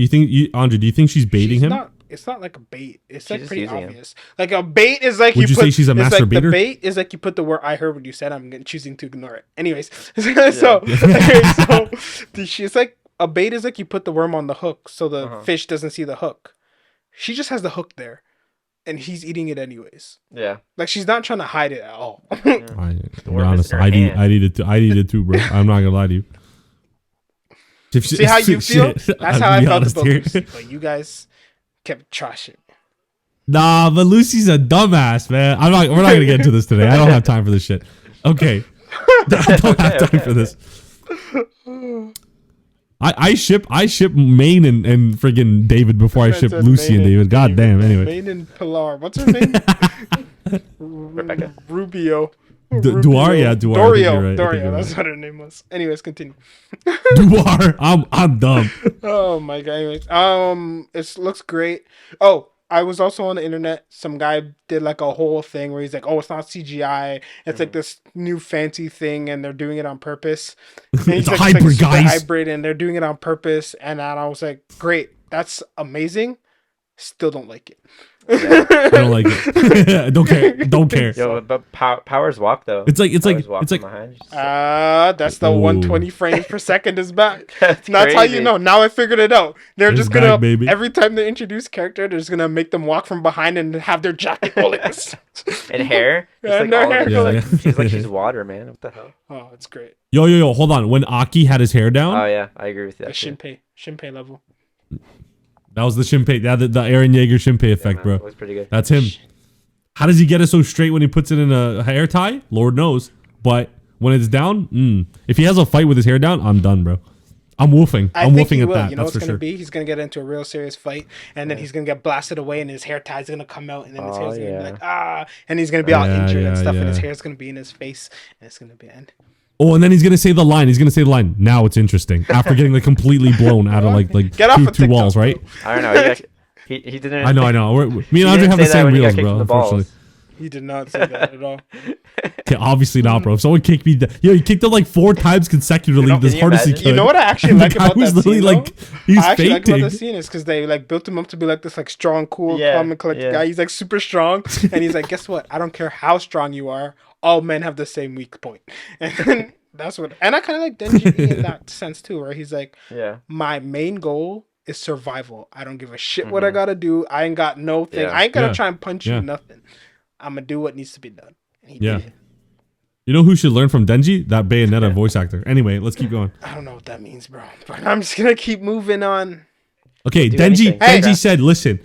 Andre? Do you think she's baiting him? It's not like a bait. It's She's like pretty using obvious. Like a bait is like Would you say she's a it's like the masturbator? bait is like you put the word I heard what you said. I'm choosing to ignore it. Anyways, so she's like a bait is like you put the worm on the hook so the fish doesn't see the hook. She just has the hook there, and he's eating it anyways. Yeah. Like she's not trying to hide it at all. To be honest, I need it too, bro. I'm not gonna lie to you. See how you feel? That's how I felt about Lucy. But you guys kept trashing. Nah, but Lucy's a dumbass, man. We're not gonna get into this today. I don't have time for this shit. Okay. I don't have time for this. I ship Maine and friggin' David before I ship Lucy and David. God damn, anyway. Maine and Pilar. What's her name? Rebecca. Rubio. Duar, yeah, Duar. Dorio, that's what her name was. Anyways, continue. Duar, I'm dumb. Oh my god. Anyways, it looks great. Oh, I was also on the internet. Some guy did like a whole thing where he's like, "Oh, it's not CGI. It's like this new fancy thing, and they're doing it on purpose." It's a hybrid, guys. Hybrid, and they're doing it on purpose. And I was like, "Great, that's amazing." Still don't like it. I don't like it. Don't care. Yo, but Power's walk though. It's like behind. That's the 120 frames per second is back. That's how crazy. you know. Now I figured it out. They're It's just gonna back, baby. every time they introduce character, they're just gonna make them walk from behind and have their jacket go like this. And hair. Yeah, and their hair go Like, like- she's like she's water, man. What the hell? Oh, it's great. Yo, hold on. When Aki had his hair down, Oh yeah, I agree with you. The Shinpei level. that was the Shinpei, the Eren Yeager Shinpei effect, bro. It was pretty good. That's him. How does he get it so straight when he puts it in a hair tie? Lord knows. But when it's down, if he has a fight with his hair down, I'm done, bro. I'm woofing. I'm woofing at that. You know That's what's for gonna sure. be? He's gonna get into a real serious fight, and then he's gonna get blasted away, and his hair tie's gonna come out, and then his hair's gonna be like and he's gonna be all injured and stuff, and his hair's gonna be in his face, and it's gonna be end. Oh, and then he's gonna say the line. Now it's interesting. After getting like completely blown out of like Get off of two TikTok, walls, right? I don't know. He didn't. I know. Me and he Andre didn't have the say that same when he got wheels, kicked bro. in the balls. Unfortunately. He did not say that at all. Okay, obviously not, bro. If someone kicked me, he kicked it like 4 times consecutively, as hard as he could. You know what I actually like about that scene? Like, he's I actually like fainting. about the scene is because they like built him up to be like this like strong, cool, calm and collected guy. He's like super strong, and he's like, guess what? I don't care how strong you are. All men have the same weak point, and that's what. And I kind of like Denji in that sense too, where he's like, my main goal is survival. I don't give a shit what I gotta do. I ain't got no thing. I ain't gonna try and punch you. Nothing. I'm gonna do what needs to be done. And he did it. You know who should learn from Denji? That Bayonetta voice actor. Anyway, let's keep going. I don't know what that means, bro. But I'm just gonna keep moving on. Okay, Denji said, listen,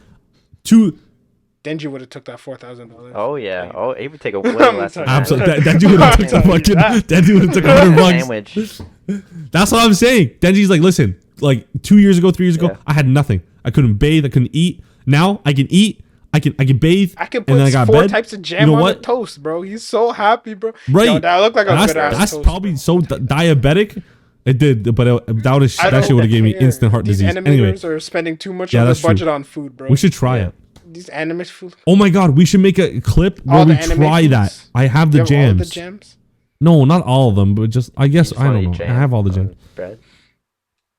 Denji would have took that $4,000. Oh yeah. Oh, he would take a way less. Absolutely. Denji would have took some fucking. Denji would have took $100. Sandwich. That's what I'm saying. Denji's like, listen, like 2 years ago, 3 years ago, Yeah. I had nothing. I couldn't bathe. I couldn't eat. Now I can eat. I can bathe. I can and put then I got 4 bed. types of jam You know on what? the toast, bro. He's so happy, bro. Right. Yo, that looked like a that's good ass that's toast. probably Bro. so diabetic. It did, but that shit would have gave me instant heart These disease. animators Anyway, are spending too much Yeah, of that's their true. budget on food, bro. we should try Yeah. it. These animist food. Oh my god, we should make a clip where All we the anime try that. foods? I have You the have all of the jams. jams? No, not all of them, but just I guess You just I wanna don't eat know. I jam have all the on jams. bread.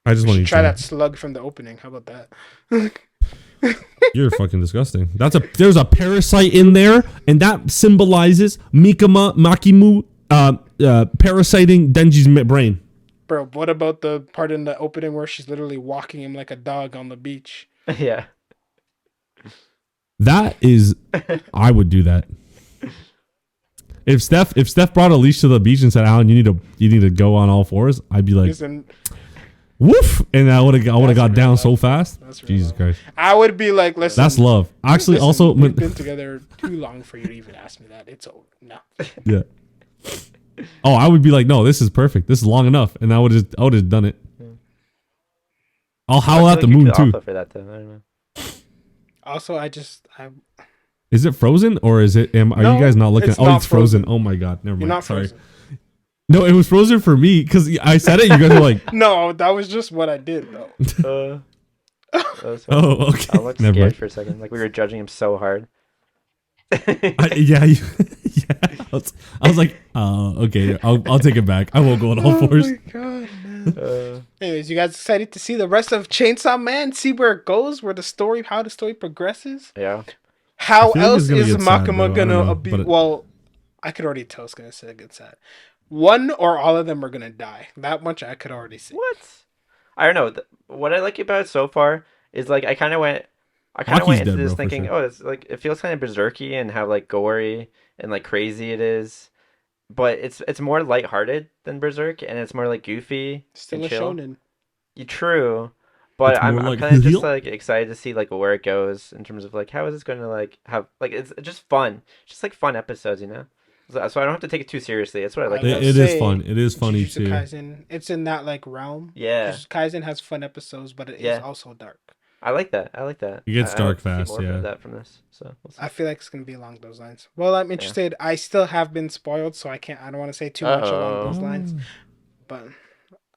I just We want to should try jam. that slug from the opening. How about that? You're fucking disgusting. There's a parasite in there, and that symbolizes Makimu parasiting Denji's brain. Bro, what about the part in the opening where she's literally walking him like a dog on the beach? Yeah. That is, I would do that. If Steph brought a leash to the beach and said, "Alan, you need to go on all fours," I'd be like, Listen, "Woof!" And I would have got real down love. so fast. That's real Jesus love. Christ, I would be like, listen. that's love. Actually, listen, also, we've been together too long for you to even ask me that. It's over. No. yeah. Oh, I would be like, "No, this is perfect. This is long enough," and I would have done it. I'll howl I at feel the like moon you're too too. alpha for that, though. I don't know. Also, I Is it Frozen or is it? Are No, you guys not looking? it's Oh, not it's Frozen. Frozen. Oh my god, never mind. you're not Sorry. frozen. No, it was Frozen for me because I said it. You guys were like, No, that was just what I did, though. That was funny. "Oh, okay." I looked Never scared mind. for a second, like we were judging him so hard. Yeah, yeah. I was like, okay, I'll take it back. I won't go on all Oh fours. my god, man. Uh, Anyways, you guys excited to see the rest of Chainsaw Man? See where it goes, how the story progresses. yeah. How I feel like else it's gonna is get sad, Makima though. I don't gonna know, be? but Well, I could already tell it's gonna say it gets sad. One or all of them are gonna die. That much I could already see. What? I don't know. What I like about it so far is like I kind of went Maki's into dead, this bro, for thinking, sure. oh, it's like it feels kind of berserky and how like gory and like crazy it is, but it's more lighthearted than Berserk and it's more like goofy Still and a chill. shonen. True, but It's I'm more like kind of just heel. like excited to see like where it goes in terms of like how is this going to like have like it's just fun, just like fun episodes, you know. So I don't have to take it too seriously. That's what I like. I about will It is say fun. It is funny Jujutsu too. Kaisen, it's in that like realm. Yeah. Jujutsu Kaisen has fun episodes, but it is Yeah. also dark. I like that. I like that. It gets I dark hope to see fast, more yeah. of that from this. So we'll see. I feel like it's gonna be along those lines. Well, I'm interested. I still have been spoiled, so I don't want to say too much along those lines. But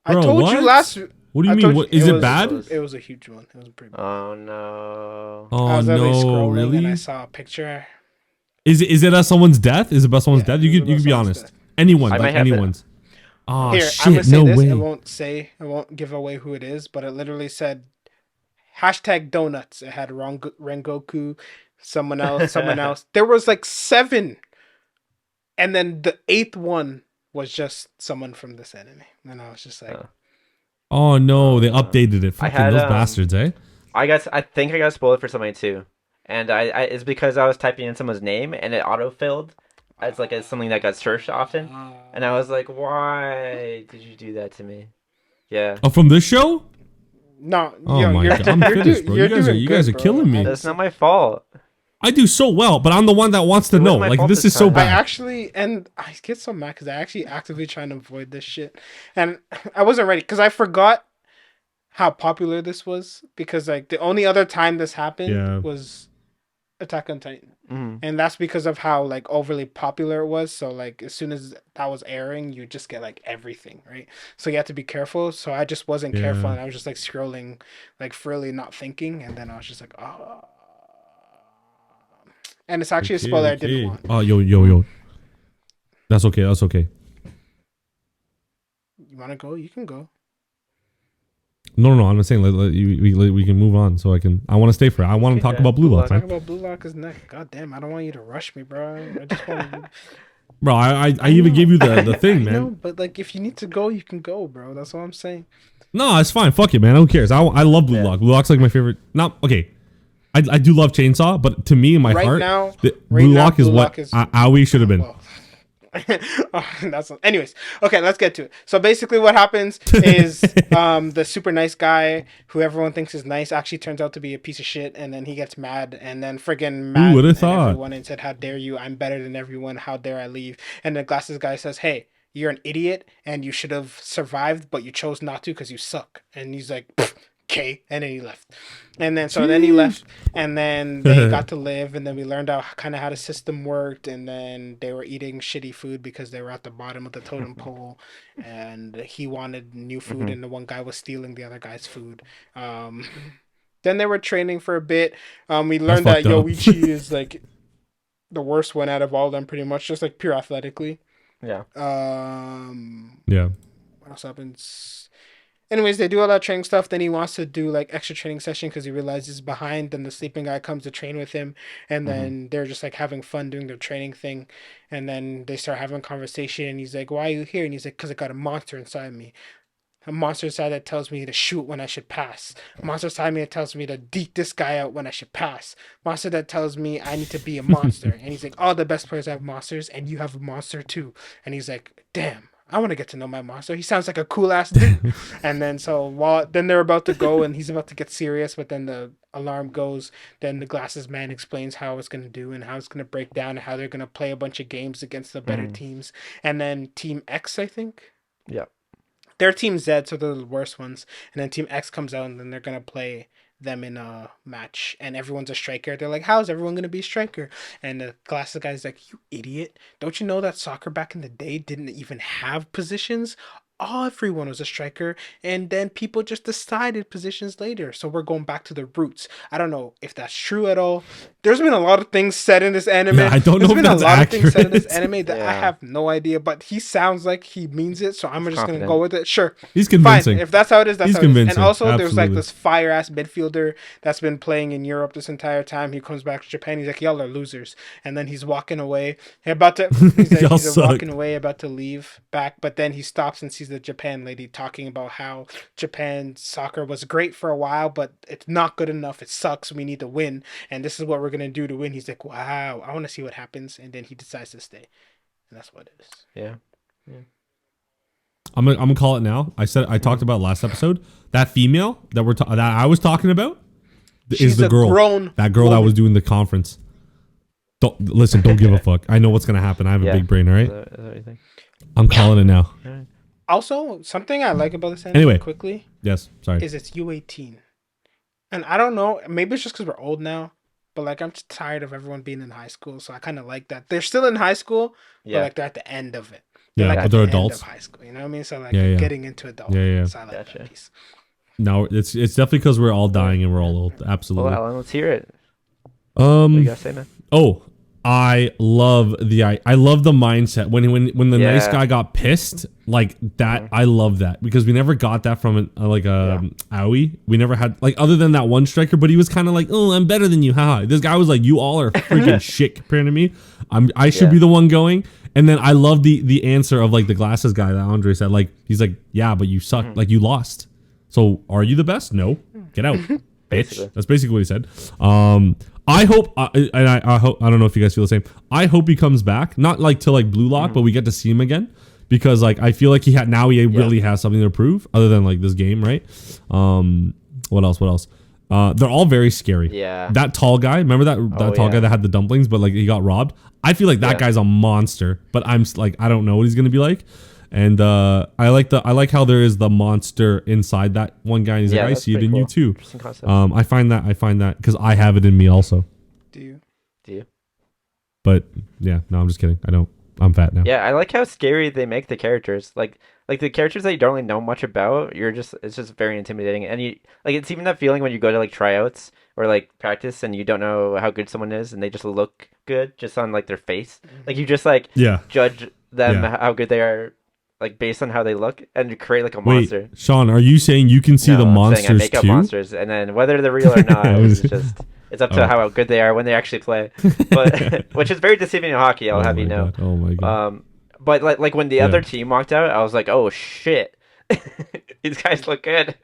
I Bro, told you what? last. What do you I mean? told What you- is it was- bad? It was a huge one. It was pretty bad. Oh no. I Oh was literally no, scrolling and I really? saw a picture. Is it about someone's death? Is it about someone's Yeah, death? it You was can about be someone's honest. death. Anyone, I like might have it. anyone's. Oh Here, I'm shit! gonna say No this. way. I won't give away who it is, but it literally said hashtag donuts. It had Rengoku, someone else. There was like 7, and then the 8th one was just someone from this anime, and I was just like, Oh. Oh no, they updated it. Fucking had, those bastards, eh? I think I got spoiled for something too, and I it's because I was typing in someone's name and it autofilled as like as something that got searched often, and I was like, why did you do that to me? Yeah, Oh, from this show? no, Oh yo, my you're, god, I'm you're finished, bro. you're You guys doing are good, bro. killing me. that's not my fault. I do so well, but I'm the one that wants to It know. wasn't my Like fault this this is so time. I bad. actually, and I get so mad because I actually actively trying to avoid this shit, and I wasn't ready because I forgot how popular this was because like the only other time this happened Yeah. was Attack on Titan, Mhm. and that's because of how like overly popular it was. So like as soon as that was airing, you just get like everything, right? So you have to be careful. So I just wasn't careful, Yeah. and I was just like scrolling, like freely not thinking, and then I was just like, oh. And it's actually a spoiler I didn't want. Oh, yo. That's okay. That's okay. You want to go? You can go. No. I'm not saying we can move on so I want to stay for it. I want to talk Yeah, about Bluelock, Talk man. about Bluelock is next. God damn, I don't want you to rush me, bro. I just want to. Bro, I even gave you the thing, I know, man. but like if you need to go, you can go, bro. That's all I'm saying. No, it's fine. Fuck it, man. Who cares? I love Blue Yeah. Lock. Blue Lock's like my favorite. Not okay. I do love Chainsaw, but to me in my Right heart, now- the right Blue now, Lock is Blue what Lock is- Aoi should have been. Well, oh, that's anyways. Okay, let's get to it. So basically, what happens is the super nice guy who everyone thinks is nice actually turns out to be a piece of shit, and then he gets mad, and then friggin' would've mad at thought? everyone and said, "How dare you? I'm better than everyone. How dare I leave?" And the glasses guy says, "Hey, you're an idiot and you should have survived, but you chose not to because you suck. And he's like, okay, and then he left. And then so then he left, and then they got to live, and then we learned out kind of how the system worked, and then they were eating shitty food because they were at the bottom of the totem pole, and he wanted new food, and the one guy was stealing the other guy's food. Then they were training for a bit. We learned that Yoichi is like the worst one out of all of them, pretty much, just like pure athletically. Yeah. Yeah. What else happens? Anyways, they do all that training stuff. Then he wants to do like extra training session because he realizes he's behind. Then the sleeping guy comes to train with him, and then they're just like having fun doing their training thing. And then they start having a conversation. And he's like, "Why are you here?" And he's like, "Because I got a monster inside me. A monster inside that tells me to shoot when I should pass. A monster inside me that tells me to deke this guy out when I should pass. Monster that tells me I need to be a monster." And he's like, "All the best players have monsters, and you have a monster too." And he's like, "Damn, I want to get to know my monster. He sounds like a cool ass dude." And then then they're about to go, and he's about to get serious, but then the alarm goes. Then the glasses man explains how it's gonna do and how it's gonna break down and how they're gonna play a bunch of games against the better teams. And then Team X, I think. Yeah. They're Team Z, so they're the worst ones. And then Team X comes out, and then they're gonna play them in a match, and everyone's a striker. They're like, "How's everyone gonna be a striker?" And the glasses guy's like, "You idiot! Don't you know that soccer back in the day didn't even have positions? Everyone was a striker, and then people just decided positions later. So we're going back to the roots." I don't know if that's true at all. There's been a lot of things said in this anime. Yeah, I don't know if that's accurate. There's been a lot of things said in this anime that I have no idea, but he sounds like he means it, so I'm just going to go with it. Sure. He's convincing. Fine. If that's how it is, that's how it is. And also, Absolutely. there's like this fire-ass midfielder that's been playing in Europe this entire time. He comes back to Japan. He's like, "Y'all are losers." And then he's walking away. He's walking away, about to leave back, but then he stops and sees the Japan lady talking about how Japan soccer was great for a while, but it's not good enough. It sucks. We need to win, and this is what we're gonna do to win. He's like, "Wow, I want to see what happens," and then he decides to stay, and that's what it is. Yeah. I'm gonna call it now. I talked about last episode. That female that that I was talking about is the girl. That girl that was doing the conference. Don't give a fuck. I know what's gonna happen. I have a big brain. All right. Is that what you think? I'm calling it now. Also, something I like about this anime, anyway, quickly, yes, sorry, is it's U18, and I don't know. Maybe it's just because we're old now, but like I'm just tired of everyone being in high school, so I kind of like that they're still in high school, but like they're at the end of it. But they're adults. End of high school, you know what I mean? So like getting into adulthood. Yeah. So I like that piece. No, it's definitely because we're all dying and we're all old. Absolutely. Well, Alan, let's hear it. What you gotta say, man? I love the mindset when the nice guy got pissed like that. I love that because we never got that from Aoi. We never had like other than that one striker, but he was kind of like, "Oh, I'm better than you." Haha. This guy was like, "You all are freaking shit compared to me. I should be the one going." And then I love the answer of like the glasses guy that Andre said. Like he's like, "Yeah, but you suck. Like you lost. So are you the best? No, get out." Bitch. That's basically what he said. I hope, and I hope, I don't know if you guys feel the same. I hope he comes back, not like to like Bluelock, but we get to see him again because like I feel like he really has something to prove other than like this game, right? What else? They're all very scary. Yeah. That tall guy, remember that tall guy that had the dumplings, but like he got robbed. I feel like that guy's a monster, but I'm like I don't know what he's gonna be like. And I like how there is the monster inside that one guy. And he's like, I see it in you too. I find that because I have it in me also. Do you? But yeah, no, I'm just kidding. I don't. I'm fat now. Yeah, I like how scary they make the characters. Like the characters that you don't really know much about. It's just very intimidating. And it's even that feeling when you go to like tryouts or like practice and you don't know how good someone is and they just look good just on like their face. Like you just like judge them how good they are. Like based on how they look, and create like a monster. Wait, Sean, are you saying you can see the monsters too? I make up monsters, and then whether they're real or not, it's up to how good they are when they actually play. But which is very deceiving in hockey. I'll have you know. Oh my god. But like when the other team walked out, I was like, oh shit, these guys look good.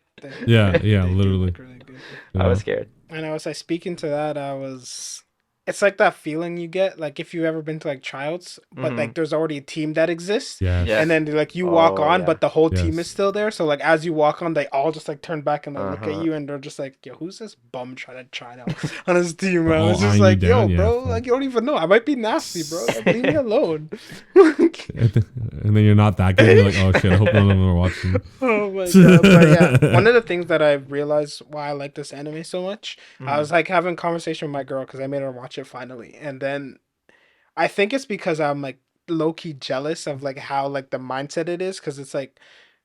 Yeah, literally. Really good. I was scared. And I was like speaking to that. I was it's like that feeling you get, like if you've ever been to like tryouts, but Mm-hmm. like there's already a team that exists, Yes. Yes. and then like you walk Oh on, yeah. but the whole team is Yes. still there. So like as you walk on, they all just like turn back and like look at Uh-huh. you, and they're just like, "Yo, who's this bum trying to try out on his team?" They're Man, all it's just eyeing you like, "Yo, down. Yeah. bro, Fuck. like you don't even know. I might be nasty, bro. Like leave me alone." And then you're not that good. And you're like, oh shit, I hope none of them are watching. Oh my god! But yeah, one of the things that I realized why I like this anime so much, I Mm-hmm. was like having a conversation with my girl because I made her watch it finally, and then I think it's because I'm like low key jealous of like how like the mindset it is, because it's like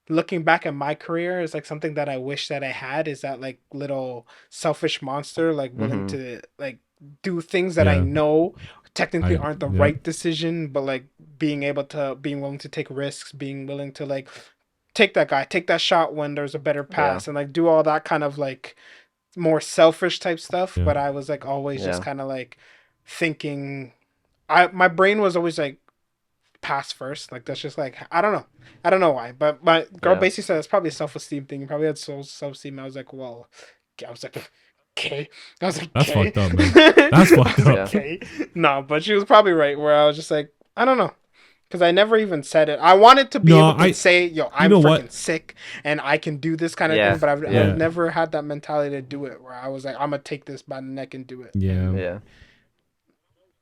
looking back at my career is like something that I wish that I had, is that like little selfish monster like willing Mm-hmm. to like do things that I Yeah. know technically I. aren't the Yep. right decision, but like being willing to take risks, being willing to like take that shot when there's a better Yeah. pass, and like do all that kind of like more selfish type stuff. Yeah. But I was like always just Yeah. kind of like thinking, I my brain was always like pass first. Like that's just like I don't know why. But my girl Yeah. basically said it's probably a self esteem thing. You probably had self esteem. I was like, well, I was like, okay. I was like, That's okay. fucked up, man. That's I fucked was like, up. Yeah. okay. No, but she was probably right. Where I was just like, I don't know. Because I never even said it. I wanted to be No, able to say, "Yo, You I'm know freaking what? sick, and I can do this kind of thing." Yeah. But I've Yeah. never had that mentality to do it. Where I was like, "I'm gonna take this by the neck and do it." Yeah. Yeah.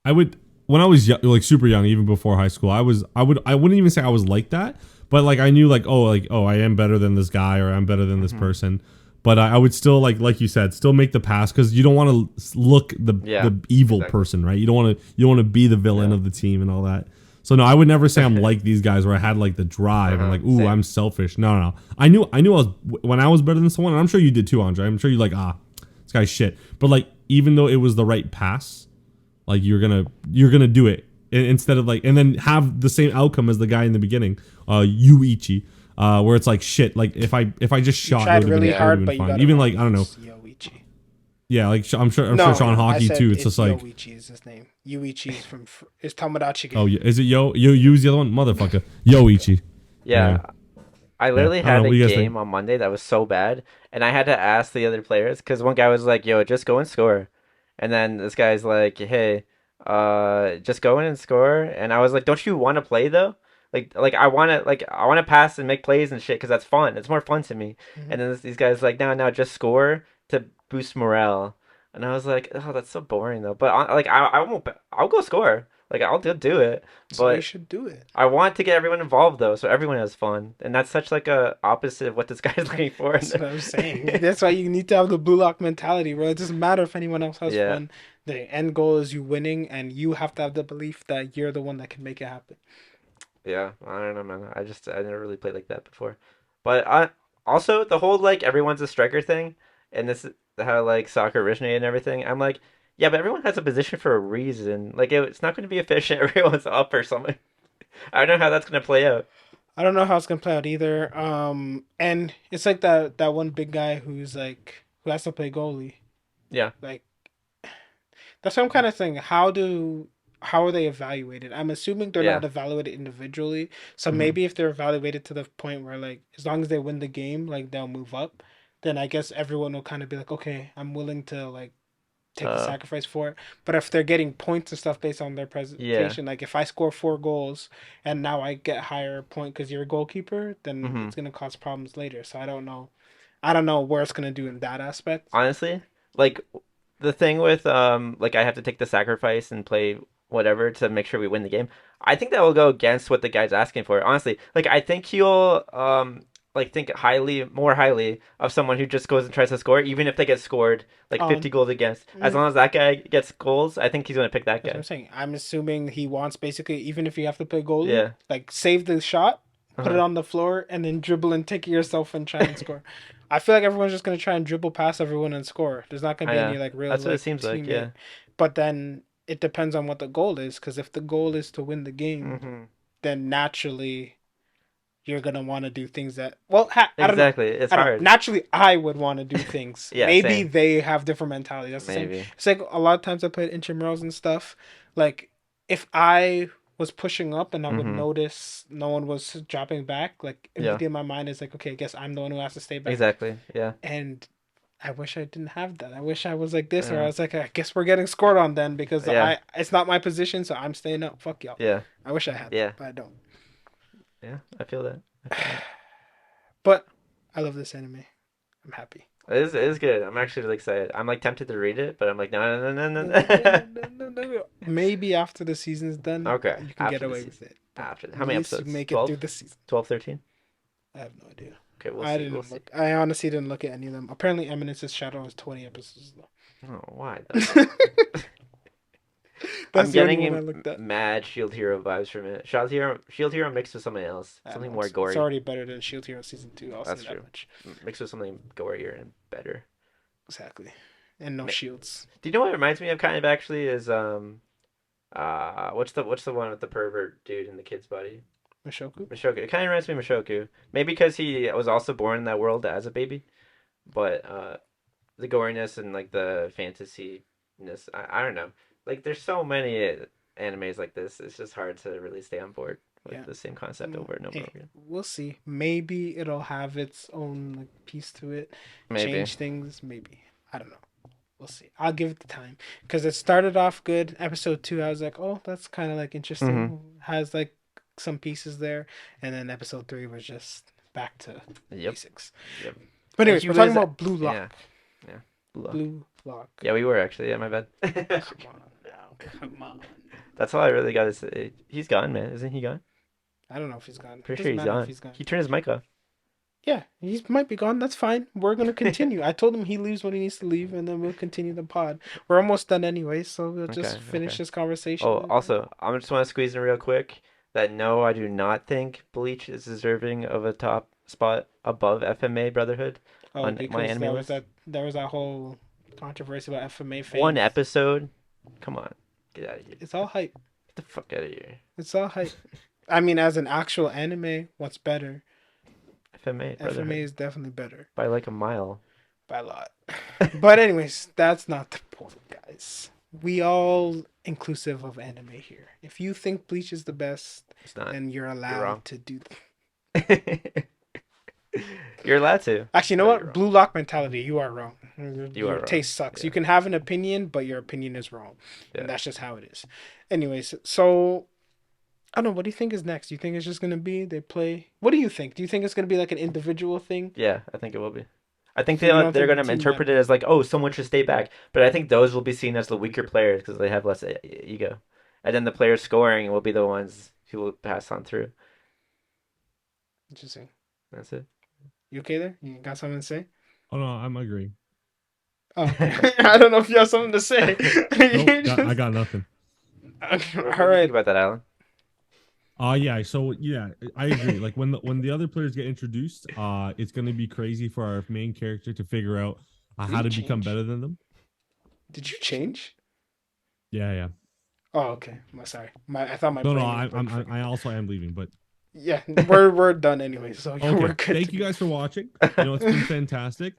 I would when I was like super young, even before high school. I wouldn't even say I was like that, but like I knew like I am better than this guy or I'm better than this Mm-hmm. person. But I would still like you said, still make the pass because you don't want to look Yeah, the evil exactly. person, right? You don't want to be the villain Yeah. of the team and all that. So no, I would never say I'm like these guys where I had like the drive and like, ooh, Same. I'm selfish. No. I knew I was when I was better than someone, and I'm sure you did too, Andre. I'm sure you like, this guy's shit. But like, even though it was the right pass, like you're gonna do it instead of like, and then have the same outcome as the guy in the beginning, Yuichi, where it's like shit. Like if I just You shot, tried it would've really been, hard, but you fine. got Even it like wrong. I don't know, It's Yoichi. yeah, like I'm sure No, Sean I Hockey said too. It's just like, Yoichi is his name. Yuichi is from is Tomodachi oh, game. is it Yu's the other one, motherfucker, Yoichi. Yeah. I literally I don't know, had what a do you guys game think? on Monday that was so bad, and I had to ask the other players because one guy was like, "Yo, just go and score," and then this guy's like, "Hey, just go in and score," and I was like, "Don't you want to play though? I want to pass and make plays and shit because that's fun. It's more fun to me." Mhm. And then these guys like, "No, just score to boost morale," and I was like, "Oh, that's so boring though." But I won't. I'll go score. Like I'll do it, So you but. should do it. I want to get everyone involved though, so everyone has fun, and that's such like a opposite of what this guy's looking for. That's what I'm saying. That's why you need to have the Bluelock mentality, bro. It doesn't matter if anyone else has Yeah, fun. The end goal is you winning, and you have to have the belief that you're the one that can make it happen. yeah. I don't know, man. I never really played like that before, but I also the whole like everyone's a striker thing, and this is how like soccer originated and everything. I'm like, yeah, but everyone has a position for a reason. Like it's not going to be efficient. Everyone's up or something. I don't know how that's going to play out. I don't know how it's gonna play out either. And it's like that one big guy who's like who has to play goalie. Yeah. Like that's what I'm kind of saying. How are they evaluated? I'm assuming they're Yeah. not evaluated individually. So Hmm. maybe if they're evaluated to the point where like as long as they win the game, like they'll move up, then I guess everyone will kind of be like, okay, I'm willing to like take the Uh. sacrifice for it. But if they're getting points and stuff based on their Yeah. presentation, like if I score 4 goals and now I get higher point because you're a goalkeeper, then Hmm. it's gonna cause problems later. So I don't know. I don't know where it's gonna do in that aspect. Honestly, like the thing with like I have to take the sacrifice and play whatever to make sure we win the game. I think that will go against what the guy's asking for. Honestly, like I think he'll like think more highly of someone who just goes and tries to score even if they get scored like 50 Um, goals against. As mm, long as that guy gets goals, I think he's going to pick that that's what guy. I'm saying. I'm assuming he wants basically even if you have to play goalie, Yeah. like save the shot, put it Uh-huh. on the floor, and then dribble and take it yourself and try and score. I feel like everyone's just gonna try and dribble past everyone and score. There's not gonna I be any know. like real That's what it like seems like, teammate. yeah. But then it depends on what the goal is, because if the goal is to win the game, Hmm. then naturally you're gonna want to do things that I don't know. Exactly. It's I don't know. hard. Naturally, I would want to do things. Yeah, Maybe same. they have different mentality. That's the same. Maybe. It's like a lot of times I played intramurals and stuff. Like if I was pushing up and I would Hmm. notice no one was dropping back, like Yeah. immediately in my mind is like, okay, I guess I'm the one who has to stay back. Exactly. Yeah. And I wish I didn't have that. I wish I was like this, or I Yeah. was like, I guess we're getting scored on then because Yeah. it's not my position, so I'm staying up. Fuck y'all. Yeah. I wish I had Yeah. that, but I don't. Yeah. I feel that. I feel that. But I love this anime. I'm happy. It is good. I'm actually really excited. I'm like tempted to read it, but I'm like, no, no, no, no, No, no, no, no, no. no, no, no, no. Maybe after the season's done, Okay. you can get After the away with season. it. But After. at How many least you episodes? make it 12? through the season. 12, 13? I have no idea. Okay, we'll I see. We'll didn't see. look. I honestly didn't look at any of them. Apparently, Eminence's Shadow is 20 episodes Oh, why though? though. I'm That's the only getting one I looked at. mad Shield Hero vibes from it. Shield Hero mixed with something else. I don't Something know, more it's gory. already better than Shield Hero season 2. I'll That's say that true. much. Mixed with something gorier and better. Exactly. And no Ma- shields. Do you know what it reminds me of kind of actually is what's the one with the pervert dude in the kid's body? Mishoku. Mishoku. It kind of reminds me of Mishoku. Maybe because he was also born in that world as a baby, but the goriness and like the fantasy-ness, I don't know. Like there's so many animes like this. It's just hard to really stay on board with Yeah. the same concept over and over Hey, again. we'll see. Maybe it'll have its own like piece to it. Maybe. Change things. Maybe. I don't know. We'll see. I'll give it the time because it started off good. Episode 2, I was like, oh, that's kind of like Mm-hmm. interesting. Has like some pieces there, and then episode 3 was just back to Yep. basics. Yep. But anyways, He we're talking was- about Blue Lock. Yeah. Yeah. Bluelock. Blue Lock. Yeah, we were actually. Yeah, my bad. Come on now. Come on. That's all I really got to say. He's gone, man. Isn't he gone? I don't know if he's gone. Pretty It sure doesn't he's matter gone. if he's gone. He turned his mic off. Yeah, he might be gone. That's fine. We're gonna continue. I told him he leaves when he needs to leave, and then we'll continue the pod. We're almost done anyway, so we'll just Okay, finish okay. this conversation. Oh, also, I just want to squeeze in real quick that no, I do not think Bleach is deserving of a top spot above FMA Brotherhood Oh, on my because anime list. there was that whole controversy about FMA fans. One episode. Come on, get out of here. It's all hype. Get the fuck out of here. It's all hype. I mean, as an actual anime, what's better? FMA Brotherhood FMA is definitely better by like a mile. by a lot. But anyways, that's not the point, guys. We all inclusive of anime here. If you think Bleach is the best, It's not. then you're wrong. allowed to do. You're allowed to. Actually, you know No, what? you're wrong. Blue Lock mentality. You are wrong. You are wrong. Taste sucks. Yeah. You can have an opinion, but your opinion is wrong, Yeah. and that's just how it is. Anyways, so I don't know. What do you think is next? Do you think it's just gonna be they play? What do you think? Do you think it's gonna be like an individual thing? Yeah, I think it will be. I think So you don't they're think going to team interpret it as like, oh, someone should stay back. But I think those will be seen as the weaker players because they have less ego. And then the players scoring will be the ones who will pass on through. Interesting. That's it. You okay there? You got something to say? Oh no, I'm agreeing. Oh, I don't know if you have something to say. Nope, I got nothing. All What do you right. think about that, Alan? Yeah, so yeah, I agree. Like when the other players get introduced, it's gonna be crazy for our main character to figure out how to Did you become change? better than them. Did you change? Yeah. Oh, okay. Sorry. I thought my No, brain no, was broken. I also am leaving, but Yeah, we're done anyway, so okay. we're good. Thank you guys for watching. You know, it's been fantastic.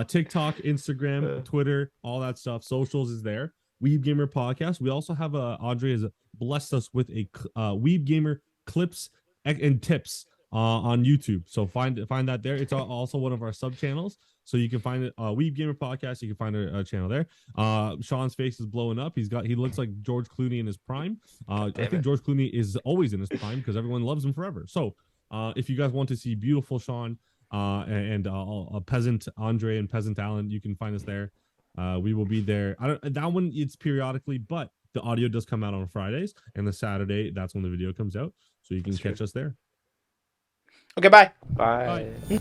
TikTok, Instagram, Twitter, all that stuff. Socials is there. Weeb Gamer Podcast. We also have Audrey has blessed us with a Weeb Gamer clips and tips on YouTube. So find that there. It's also one of our sub channels. So you can find it Weeb Gamer Podcast. You can find a channel there. Sean's face is blowing up. He looks like George Clooney in his prime. I think George Clooney is always in his prime because everyone loves him forever. So if you guys want to see beautiful Sean and a peasant Andre and peasant Alan, you can find us there. We will be there. That one it's periodically, but the audio does come out on Fridays, and the Saturday that's when the video comes out. So you can catch us there. Okay, bye. Bye. Bye.